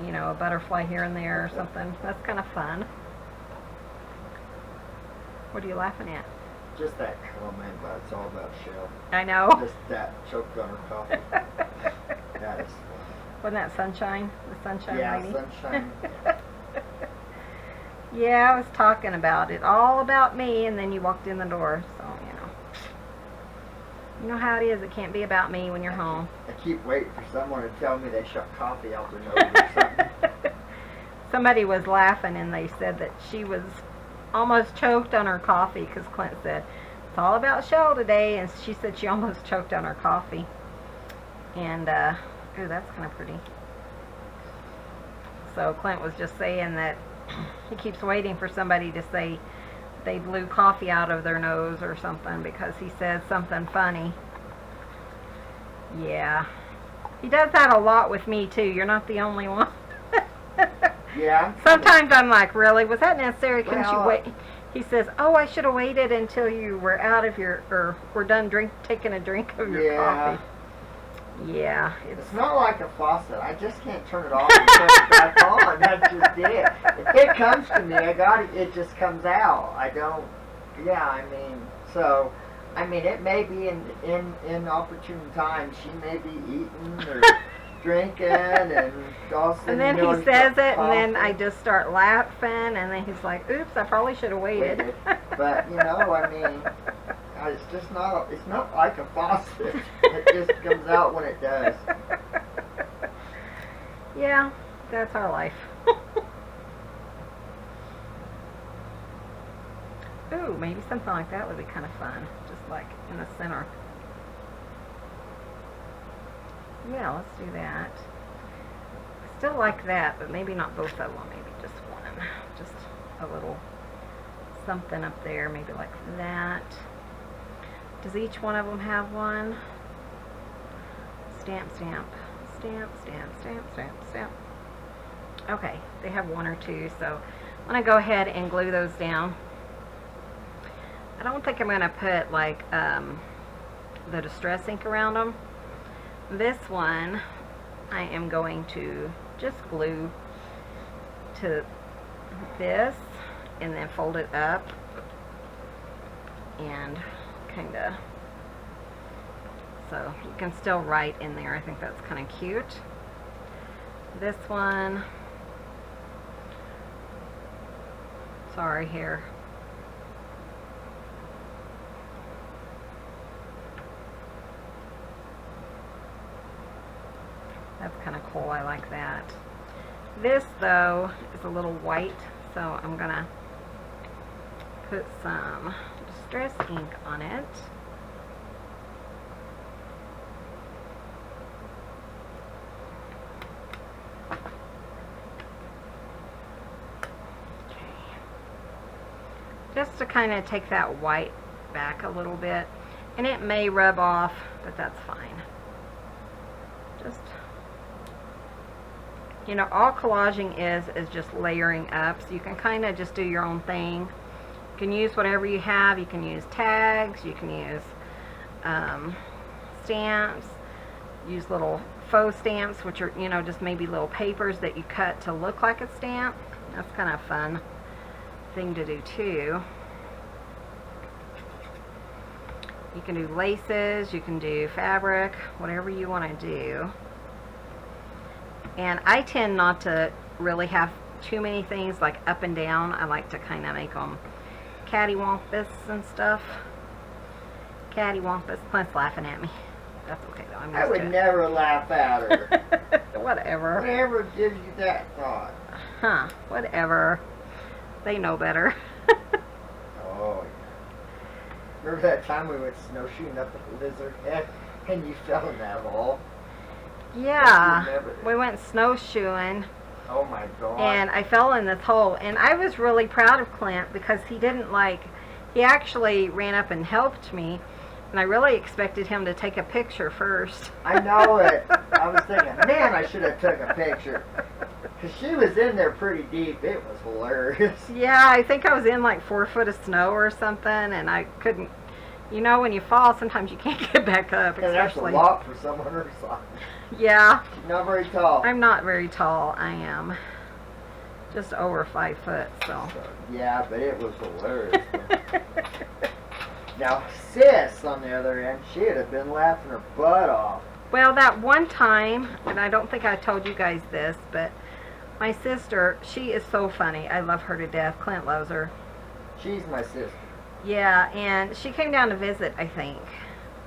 Speaker 1: You know, a butterfly here and there or something. That's kind of fun. What are you laughing at?
Speaker 2: Just that comment, but it's all about Shell.
Speaker 1: I know.
Speaker 2: Just that choked on her coffee. That is fun.
Speaker 1: Wasn't that Sunshine? The Sunshine
Speaker 2: Yeah,
Speaker 1: Lady?
Speaker 2: Sunshine.
Speaker 1: Yeah, I was talking about it. All about me, and then you walked in the door. So, you know. You know how it is. It can't be about me when you're home.
Speaker 2: I keep waiting for someone to tell me they shut coffee out their nose or something.
Speaker 1: Somebody was laughing, and they said that she was almost choked on her coffee because Clint said, it's all about Shell today, and she said she almost choked on her coffee. And, ooh, that's kind of pretty. So Clint was just saying that he keeps waiting for somebody to say they blew coffee out of their nose or something because he says something funny. Yeah. He does that a lot with me, too. You're not the only one.
Speaker 2: Yeah.
Speaker 1: Sometimes I'm like, really? Was that necessary? Couldn't you
Speaker 2: Well,
Speaker 1: wait? He says, oh, I should have waited until you were out of your, or were done taking a drink of your
Speaker 2: Yeah.
Speaker 1: coffee. Yeah.
Speaker 2: It's not like a faucet. I just can't turn it off and turn it back on. That's just it. If it comes to me, it just comes out. I don't, yeah, I mean, so, I mean, it may be in opportune times. She may be eating or drinking and all of a sudden,
Speaker 1: And then
Speaker 2: you know,
Speaker 1: he says it,
Speaker 2: coffee.
Speaker 1: and then I just start laughing, and then he's like, oops, I probably should have waited.
Speaker 2: But, you know, I mean, it's just not, it's not like a faucet. It just comes out when it does.
Speaker 1: Yeah, that's our life. Ooh, maybe something like that would be kind of fun, just like in the center. Yeah, let's do that. I still like that, but maybe not both of them, maybe just one. Just a little something up there, maybe like that. Does each one of them have one? Stamp, stamp, stamp, stamp, stamp, stamp, stamp. Okay, they have one or two, so I'm going to go ahead and glue those down. I don't think I'm going to put like the distress ink around them. This one I am going to just glue to this and then fold it up and kind of, so you can still write in there. I think that's kind of cute. This one, sorry here. That's kind of cool. I like that. This, though, is a little white, so I'm going to put some distress ink on it. Okay. Just to kind of take that white back a little bit. And it may rub off, but that's fine. Just, you know, all collaging is just layering up, so you can kind of just do your own thing. You can use whatever you have. You can use tags, you can use stamps, use little faux stamps, which are, you know, just maybe little papers that you cut to look like a stamp. That's kind of a fun thing to do too. You can do laces, you can do fabric, whatever you want to do. And I tend not to really have too many things like up and down. I like to kind of make them cattywampus and stuff. Cattywampus. Clint's laughing at me. That's okay though. I'm used
Speaker 2: I would
Speaker 1: to it.
Speaker 2: never laugh at her.
Speaker 1: Whatever.
Speaker 2: Whatever gives you that thought?
Speaker 1: Huh. Whatever. They know better.
Speaker 2: Oh, yeah. Remember that time we went snowshoeing up at the Lizard Head and you fell in that hole?
Speaker 1: Yeah.
Speaker 2: Remember that?
Speaker 1: We went snowshoeing.
Speaker 2: Oh my God.
Speaker 1: And I fell in this hole, and I was really proud of Clint because he didn't he actually ran up and helped me, and I really expected him to take a picture first.
Speaker 2: I know it. I was thinking, man, I should have took a picture. Because she was in there pretty deep. It was hilarious.
Speaker 1: Yeah, I think I was in like 4 foot of snow or something, and I couldn't, you know, when you fall, sometimes you can't get back up.
Speaker 2: And that's a lot for someone her size.
Speaker 1: Yeah.
Speaker 2: She's not very tall.
Speaker 1: I'm not very tall. I am just over 5 foot, so.
Speaker 2: Yeah, but it was hilarious. Now, Sis, on the other end, she'd have been laughing her butt off.
Speaker 1: Well, that one time, and I don't think I told you guys this, but my sister, she is so funny. I love her to death. Clint loves her.
Speaker 2: She's my sister.
Speaker 1: Yeah, and she came down to visit, I think,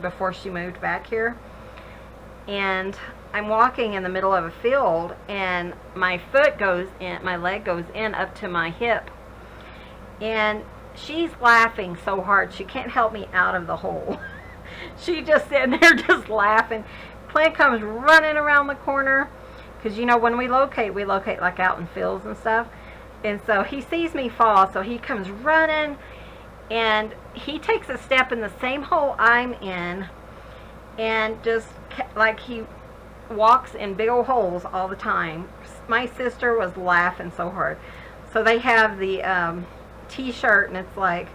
Speaker 1: before she moved back here. And I'm walking in the middle of a field, and my foot goes in, my leg goes in up to my hip. And she's laughing so hard, she can't help me out of the hole. She just sitting there just laughing. Clint comes running around the corner, because, you know, when we locate like out in fields and stuff. And so he sees me fall, so he comes running, and he takes a step in the same hole I'm in, and just like he walks in big old holes all the time. My sister was laughing so hard. So they have the t-shirt, and it's like,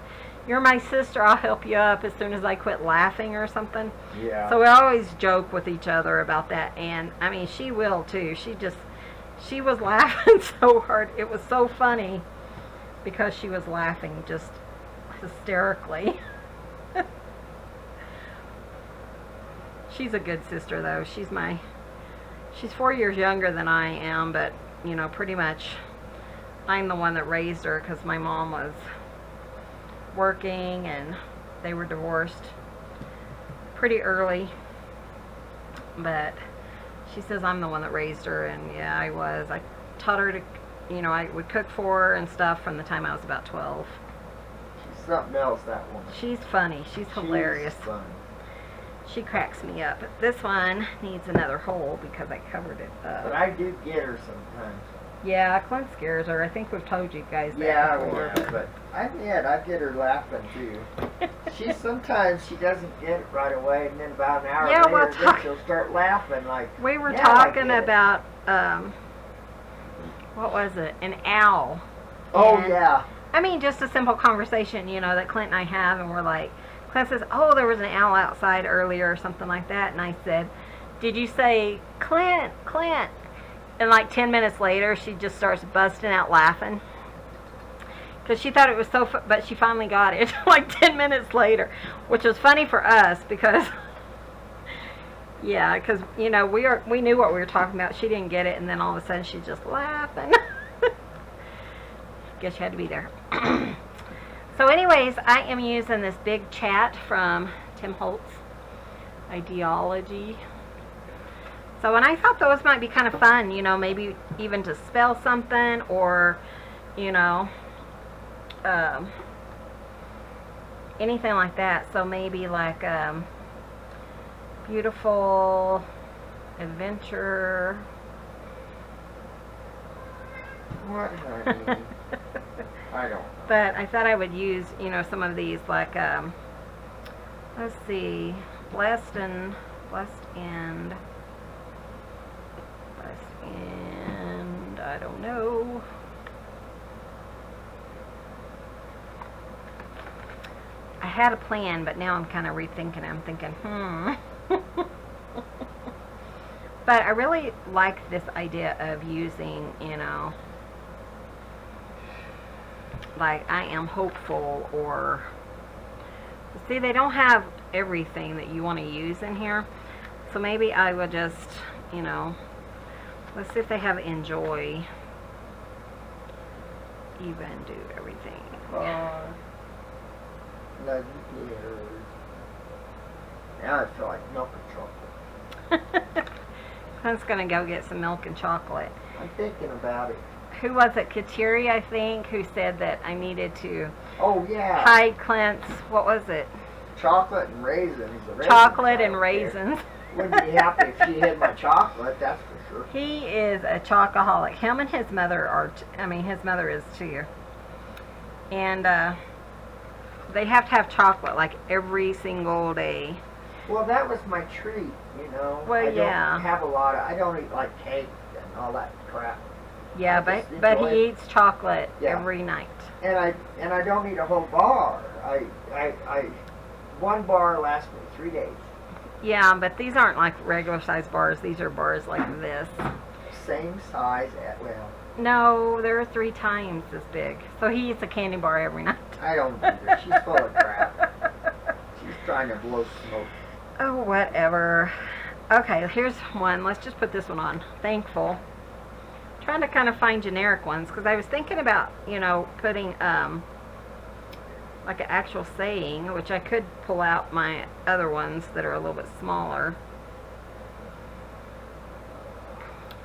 Speaker 1: "You're my sister, I'll help you up as soon as I quit laughing," or something.
Speaker 2: Yeah.
Speaker 1: So we always joke with each other about that. And I mean, she will too. She was laughing so hard. It was so funny because she was laughing just hysterically. She's a good sister, though. She's 4 years younger than I am, but, you know, pretty much I'm the one that raised her, because my mom was working and they were divorced pretty early. But she says I'm the one that raised her, and yeah, I was. I taught her to, you know, I would cook for her and stuff from the time I was about 12.
Speaker 2: She's something else, that woman.
Speaker 1: She's funny. She's hilarious.
Speaker 2: She's funny.
Speaker 1: She cracks me up. But this one needs another hole because I covered it up.
Speaker 2: But I do get her sometimes.
Speaker 1: Yeah, Clint scares her. I think we've told you guys that
Speaker 2: Yeah,
Speaker 1: before.
Speaker 2: but I get her laughing too. Sometimes she doesn't get it right away, and then about an hour
Speaker 1: Yeah,
Speaker 2: later,
Speaker 1: we'll
Speaker 2: then
Speaker 1: talk-
Speaker 2: she'll start laughing like.
Speaker 1: We were
Speaker 2: "Now I
Speaker 1: talking
Speaker 2: get it."
Speaker 1: about, what was it? An owl.
Speaker 2: Oh
Speaker 1: And-
Speaker 2: yeah.
Speaker 1: I mean, just a simple conversation, you know, that Clint and I have, and we're like, Clint says, "Oh, there was an owl outside earlier," or something like that, and I said, "Did you say, Clint, Clint?" And like 10 minutes later, she just starts busting out laughing. Because she thought it was so but she finally got it, like 10 minutes later, which was funny for us, because, yeah, because, you know, we knew what we were talking about. She didn't get it, and then all of a sudden she's just laughing. Guess you had to be there. So anyways, I am using this big chat from Tim Holtz, Ideology. So, and I thought those might be kind of fun, you know, maybe even to spell something, or, you know, anything like that. So maybe like beautiful adventure.
Speaker 2: What, honey? I don't know.
Speaker 1: But I thought I would use, you know, some of these, like, let's see, blessed and, I don't know. I had a plan, but now I'm kind of rethinking. I'm thinking, But I really like this idea of using, you know, like, I am hopeful, or, see, they don't have everything that you want to use in here. So maybe I would just, you know, let's see if they have enjoy. Even do everything.
Speaker 2: Love you, dear. Now I feel like milk and chocolate.
Speaker 1: Clint's gonna go get some milk and chocolate.
Speaker 2: I'm thinking about it.
Speaker 1: Who was it? Kateri, I think, who said that I needed to
Speaker 2: Oh yeah.
Speaker 1: hide Clint's, what was it?
Speaker 2: Chocolate and raisins. The raisins
Speaker 1: Chocolate and
Speaker 2: out there.
Speaker 1: raisins.
Speaker 2: Wouldn't be happy if she had my chocolate, that's for sure.
Speaker 1: He is a chocoholic. Him and his mother are, his mother is too. And they have to have chocolate like every single day.
Speaker 2: Well, that was my treat, you know.
Speaker 1: Well,
Speaker 2: I
Speaker 1: yeah.
Speaker 2: don't have a lot of, I don't eat like cake and all that crap.
Speaker 1: Yeah,
Speaker 2: I just
Speaker 1: but
Speaker 2: enjoy
Speaker 1: he
Speaker 2: it.
Speaker 1: eats chocolate
Speaker 2: Yeah.
Speaker 1: every night.
Speaker 2: And I don't eat a whole bar. One bar lasts me 3 days.
Speaker 1: Yeah, but these aren't like regular size bars. These are bars like this.
Speaker 2: Same size at, well,
Speaker 1: No, they're 3 times as big. So he eats a candy bar every night.
Speaker 2: I don't either. She's full of crap. She's trying to blow smoke.
Speaker 1: Oh, whatever. Okay, here's one. Let's just put this one on. Thankful. Trying to kind of find generic ones because I was thinking about, you know, putting like an actual saying, which I could pull out my other ones that are a little bit smaller.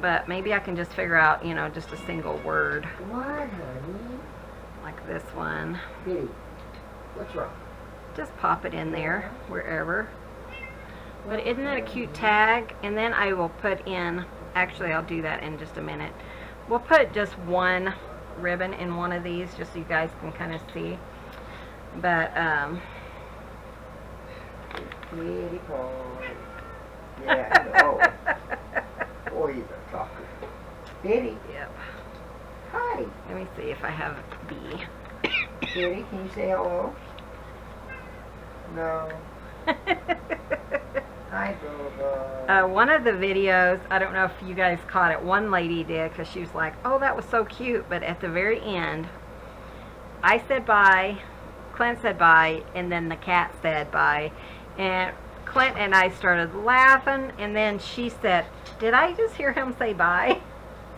Speaker 1: But maybe I can just figure out, you know, just a single word.
Speaker 2: What, honey?
Speaker 1: Like this one.
Speaker 2: Bitty, what's wrong?
Speaker 1: Just pop it in there, wherever. But isn't that a cute tag? And then I will put in, actually I'll do that in just a minute. We'll put just one ribbon in one of these just so you guys can kind of see. But,
Speaker 2: Bitty boy. Yeah, I know. Boy, he's a talker. Bitty.
Speaker 1: Yep.
Speaker 2: Hi.
Speaker 1: Let me see if I have B.
Speaker 2: Bitty, can you say hello? No. Hi, Bobo.
Speaker 1: One of the videos, I don't know if you guys caught it, one lady did because she was like, oh, that was so cute. But at the very end, I said bye, Clint said bye, and then the cat said bye. And Clint and I started laughing, and then she said, did I just hear him say bye?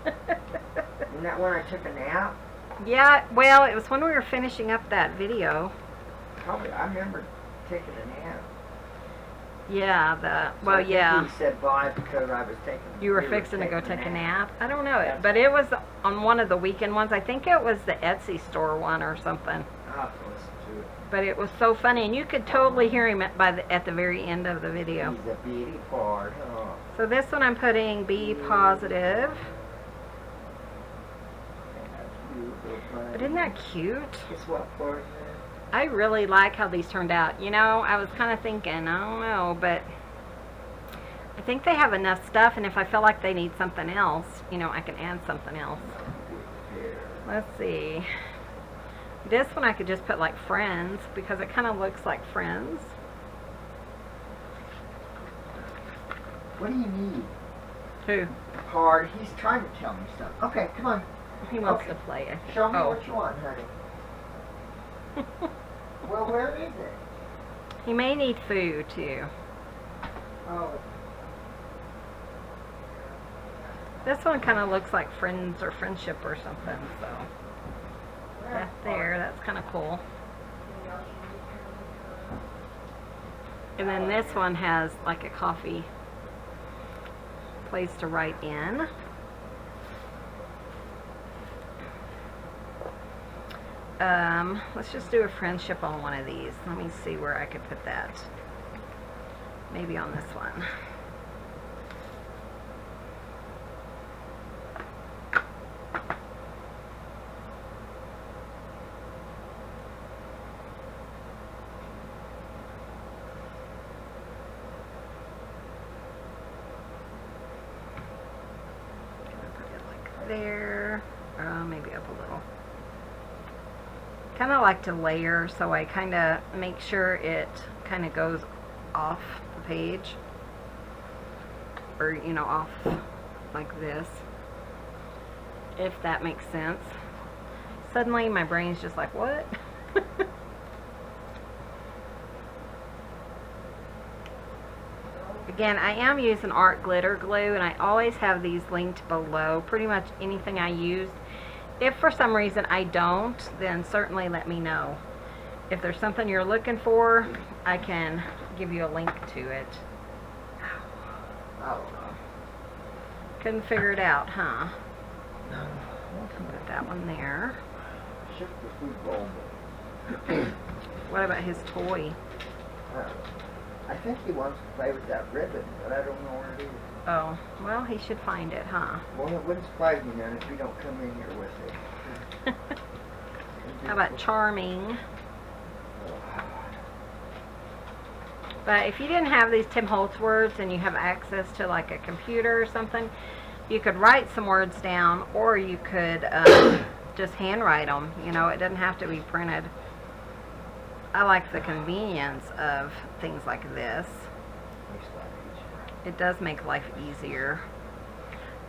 Speaker 2: Isn't that when I took a nap?
Speaker 1: Yeah, well, it was when we were finishing up that video.
Speaker 2: Probably, I remember taking a nap.
Speaker 1: Yeah,
Speaker 2: So I think
Speaker 1: yeah.
Speaker 2: he said bye because I was taking.
Speaker 1: You were fixing to go take a nap? I don't know, but it was on one of the weekend ones. I think it was the Etsy store one or something.
Speaker 2: I'll have to listen to it.
Speaker 1: But it was so funny, and you could totally hear him at the very end of the video.
Speaker 2: He's a beauty part, huh?
Speaker 1: So this one I'm putting B positive. But isn't that cute?
Speaker 2: Guess what part?
Speaker 1: I really like how these turned out. You know, I was kind of thinking, I don't know, but I think they have enough stuff, and if I feel like they need something else, you know, I can add something else. Let's see. This one I could just put like Friends, because it kind of looks like Friends.
Speaker 2: What do you need?
Speaker 1: Who?
Speaker 2: Card. He's trying to tell me stuff. Okay, come on.
Speaker 1: He wants
Speaker 2: Okay.
Speaker 1: to play it.
Speaker 2: Show me
Speaker 1: Oh.
Speaker 2: what you want, honey. Well, where is it?
Speaker 1: He may need food too.
Speaker 2: Oh.
Speaker 1: This one kind of looks like Friends or Friendship or something, so that's there. That's kind of cool. And then this one has like a coffee place to write in. Let's just do a friendship on one of these. Let me see where I could put that. Maybe on this one. Put it like there. Maybe up a little. Kind of like to layer, so I kind of make sure it kind of goes off the page, or you know, off like this, if that makes sense. Suddenly my brain's just like, what? Again, I am using art glitter glue, and I always have these linked below, pretty much anything I use. If for some reason I don't, then certainly let me know. If there's something you're looking for, I can give you a link to it.
Speaker 2: Oh.
Speaker 1: Couldn't figure it out, huh?
Speaker 2: No.
Speaker 1: Put that one there.
Speaker 2: Shift the food bowl.
Speaker 1: What about his toy?
Speaker 2: I think he wants to play with that ribbon, but I don't know where it is.
Speaker 1: Oh, well, he should find it, huh?
Speaker 2: Well, it wouldn't surprise me none if you don't come in here with it.
Speaker 1: How about Charming? But if you didn't have these Tim Holtz words and you have access to like a computer or something, you could write some words down, or you could just handwrite them. You know, it doesn't have to be printed. I like the convenience of things like this. It does make life easier.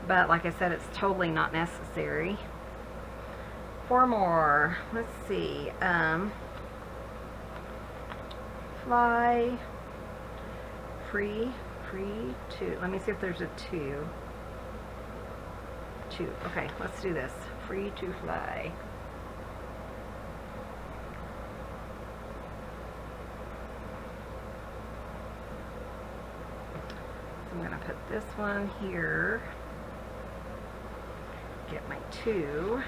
Speaker 1: But like I said, it's totally not necessary. 4 more. Let's see. Fly. Free. Free to, let me see if there's a 2. 2. Okay, let's do this. Free to fly. I'm going to put this one here. Get my 2.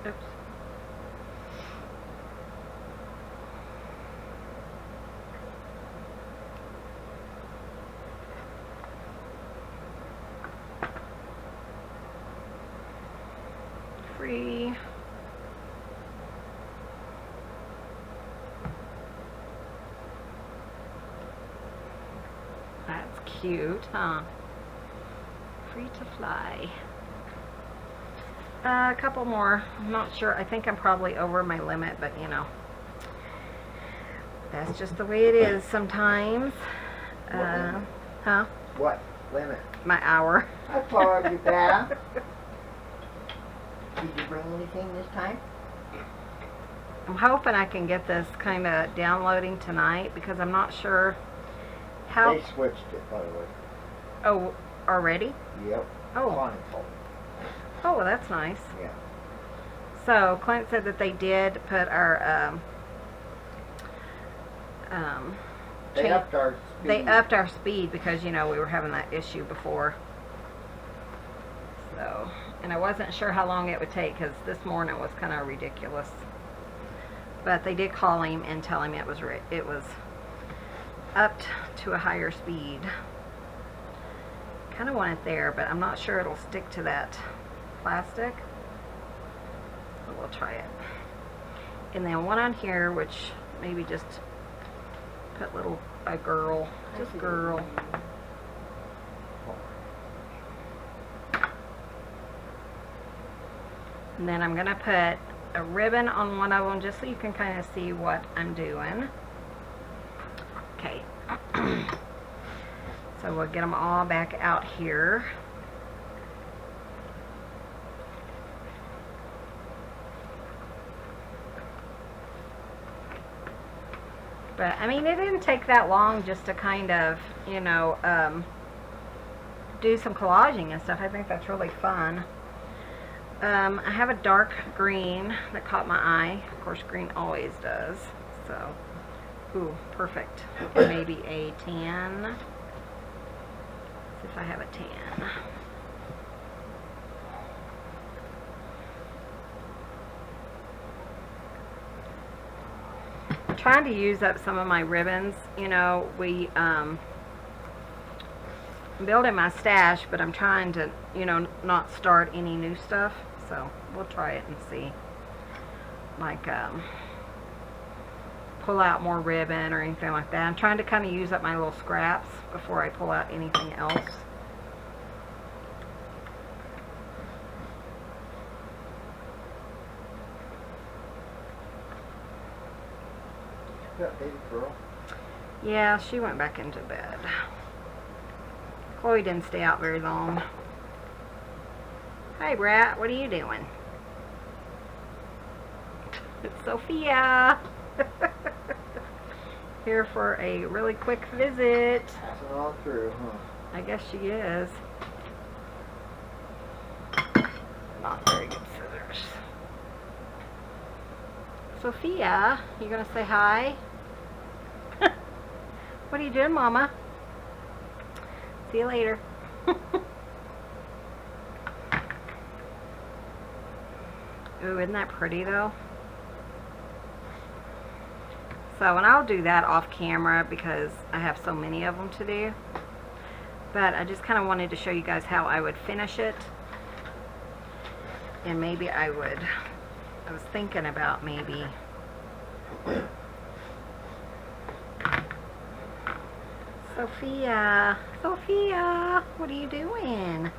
Speaker 1: Oops. Free. That's cute, huh? Free to fly. A couple more. I'm not sure. I think I'm probably over my limit, but you know, that's just the way it is sometimes. Huh?
Speaker 2: What limit?
Speaker 1: My hour.
Speaker 2: I followed you back. Did you bring anything this time?
Speaker 1: I'm hoping I can get this kind of downloading tonight because I'm not sure how.
Speaker 2: They switched it, by the way.
Speaker 1: Oh, already?
Speaker 2: Yep.
Speaker 1: Oh.
Speaker 2: Client told me.
Speaker 1: Oh, well, that's nice.
Speaker 2: Yeah.
Speaker 1: So Clint said that they did put our
Speaker 2: They upped our speed.
Speaker 1: They upped our speed because, you know, we were having that issue before. So, and I wasn't sure how long it would take because this morning was kind of ridiculous. But they did call him and tell him it was upped to a higher speed. Kind of want it there, but I'm not sure it'll stick to that plastic. So we'll try it. And then one on here, which maybe just put a girl, just girl. And then I'm gonna put a ribbon on one of them just so you can kind of see what I'm doing. Okay. So we'll get them all back out here. But I mean, it didn't take that long just to kind of, you know, do some collaging and stuff. I think that's really fun. I have a dark green that caught my eye. Of course, green always does. So, ooh, perfect. And maybe a tan. Let's see if I have a tan. I'm trying to use up some of my ribbons. You know, I'm building my stash, but I'm trying to, you know, not start any new stuff. So we'll try it and see. Like, pull out more ribbon or anything like that. I'm trying to kind of use up my little scraps before I pull out anything else.
Speaker 2: That baby girl.
Speaker 1: Yeah, she went back into bed. Chloe didn't stay out very long. Hi, Brat. What are you doing? It's Sophia. Here for a really quick visit.
Speaker 2: Passing all through, huh?
Speaker 1: I guess she is. Not very good scissors. Sophia, you gonna say hi? What are you doing, Mama? See you later. Ooh, isn't that pretty though? So, and I'll do that off camera because I have so many of them to do. But I just kind of wanted to show you guys how I would finish it. And maybe I was thinking about maybe Sophia, what are you doing?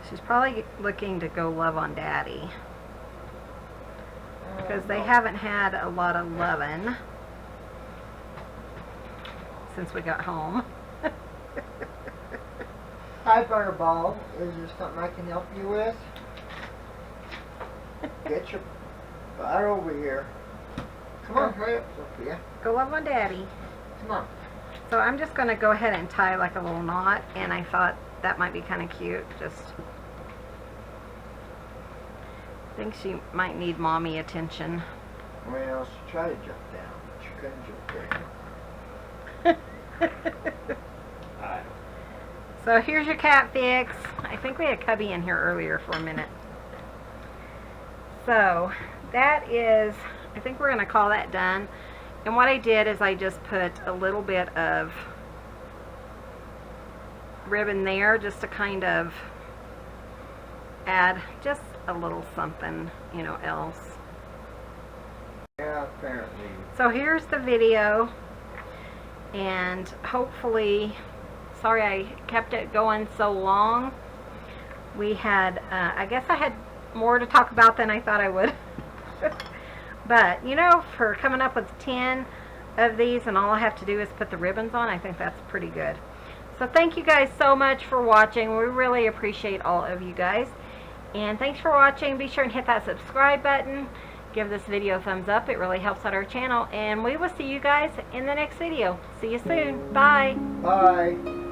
Speaker 1: She's probably looking to go love on Daddy. Because they haven't had a lot of loving since we got home.
Speaker 2: Hi, Butterball. Is there something I can help you with? get your butt over here. Come on, hurry up, Sophia.
Speaker 1: Go love on Daddy.
Speaker 2: Come on.
Speaker 1: So I'm just going to go ahead and tie like a little knot, and I thought that might be kind of cute. Just think she might need mommy attention.
Speaker 2: Well, she tried to jump down, but she couldn't jump down. Alright.
Speaker 1: So here's your cat fix. I think we had Cubby in here earlier for a minute. So that is, I think we're going to call that done. And what I did is I just put a little bit of ribbon there just to kind of add just a little something, you know, else.
Speaker 2: Yeah, apparently.
Speaker 1: So here's the video, and hopefully, sorry I kept it going so long. We had, I guess I had more to talk about than I thought I would. But, you know, for coming up with 10 of these and all I have to do is put the ribbons on, I think that's pretty good. So thank you guys so much for watching. We really appreciate all of you guys. And thanks for watching. Be sure and hit that subscribe button. Give this video a thumbs up. It really helps out our channel. And we will see you guys in the next video. See you soon. Bye.
Speaker 2: Bye.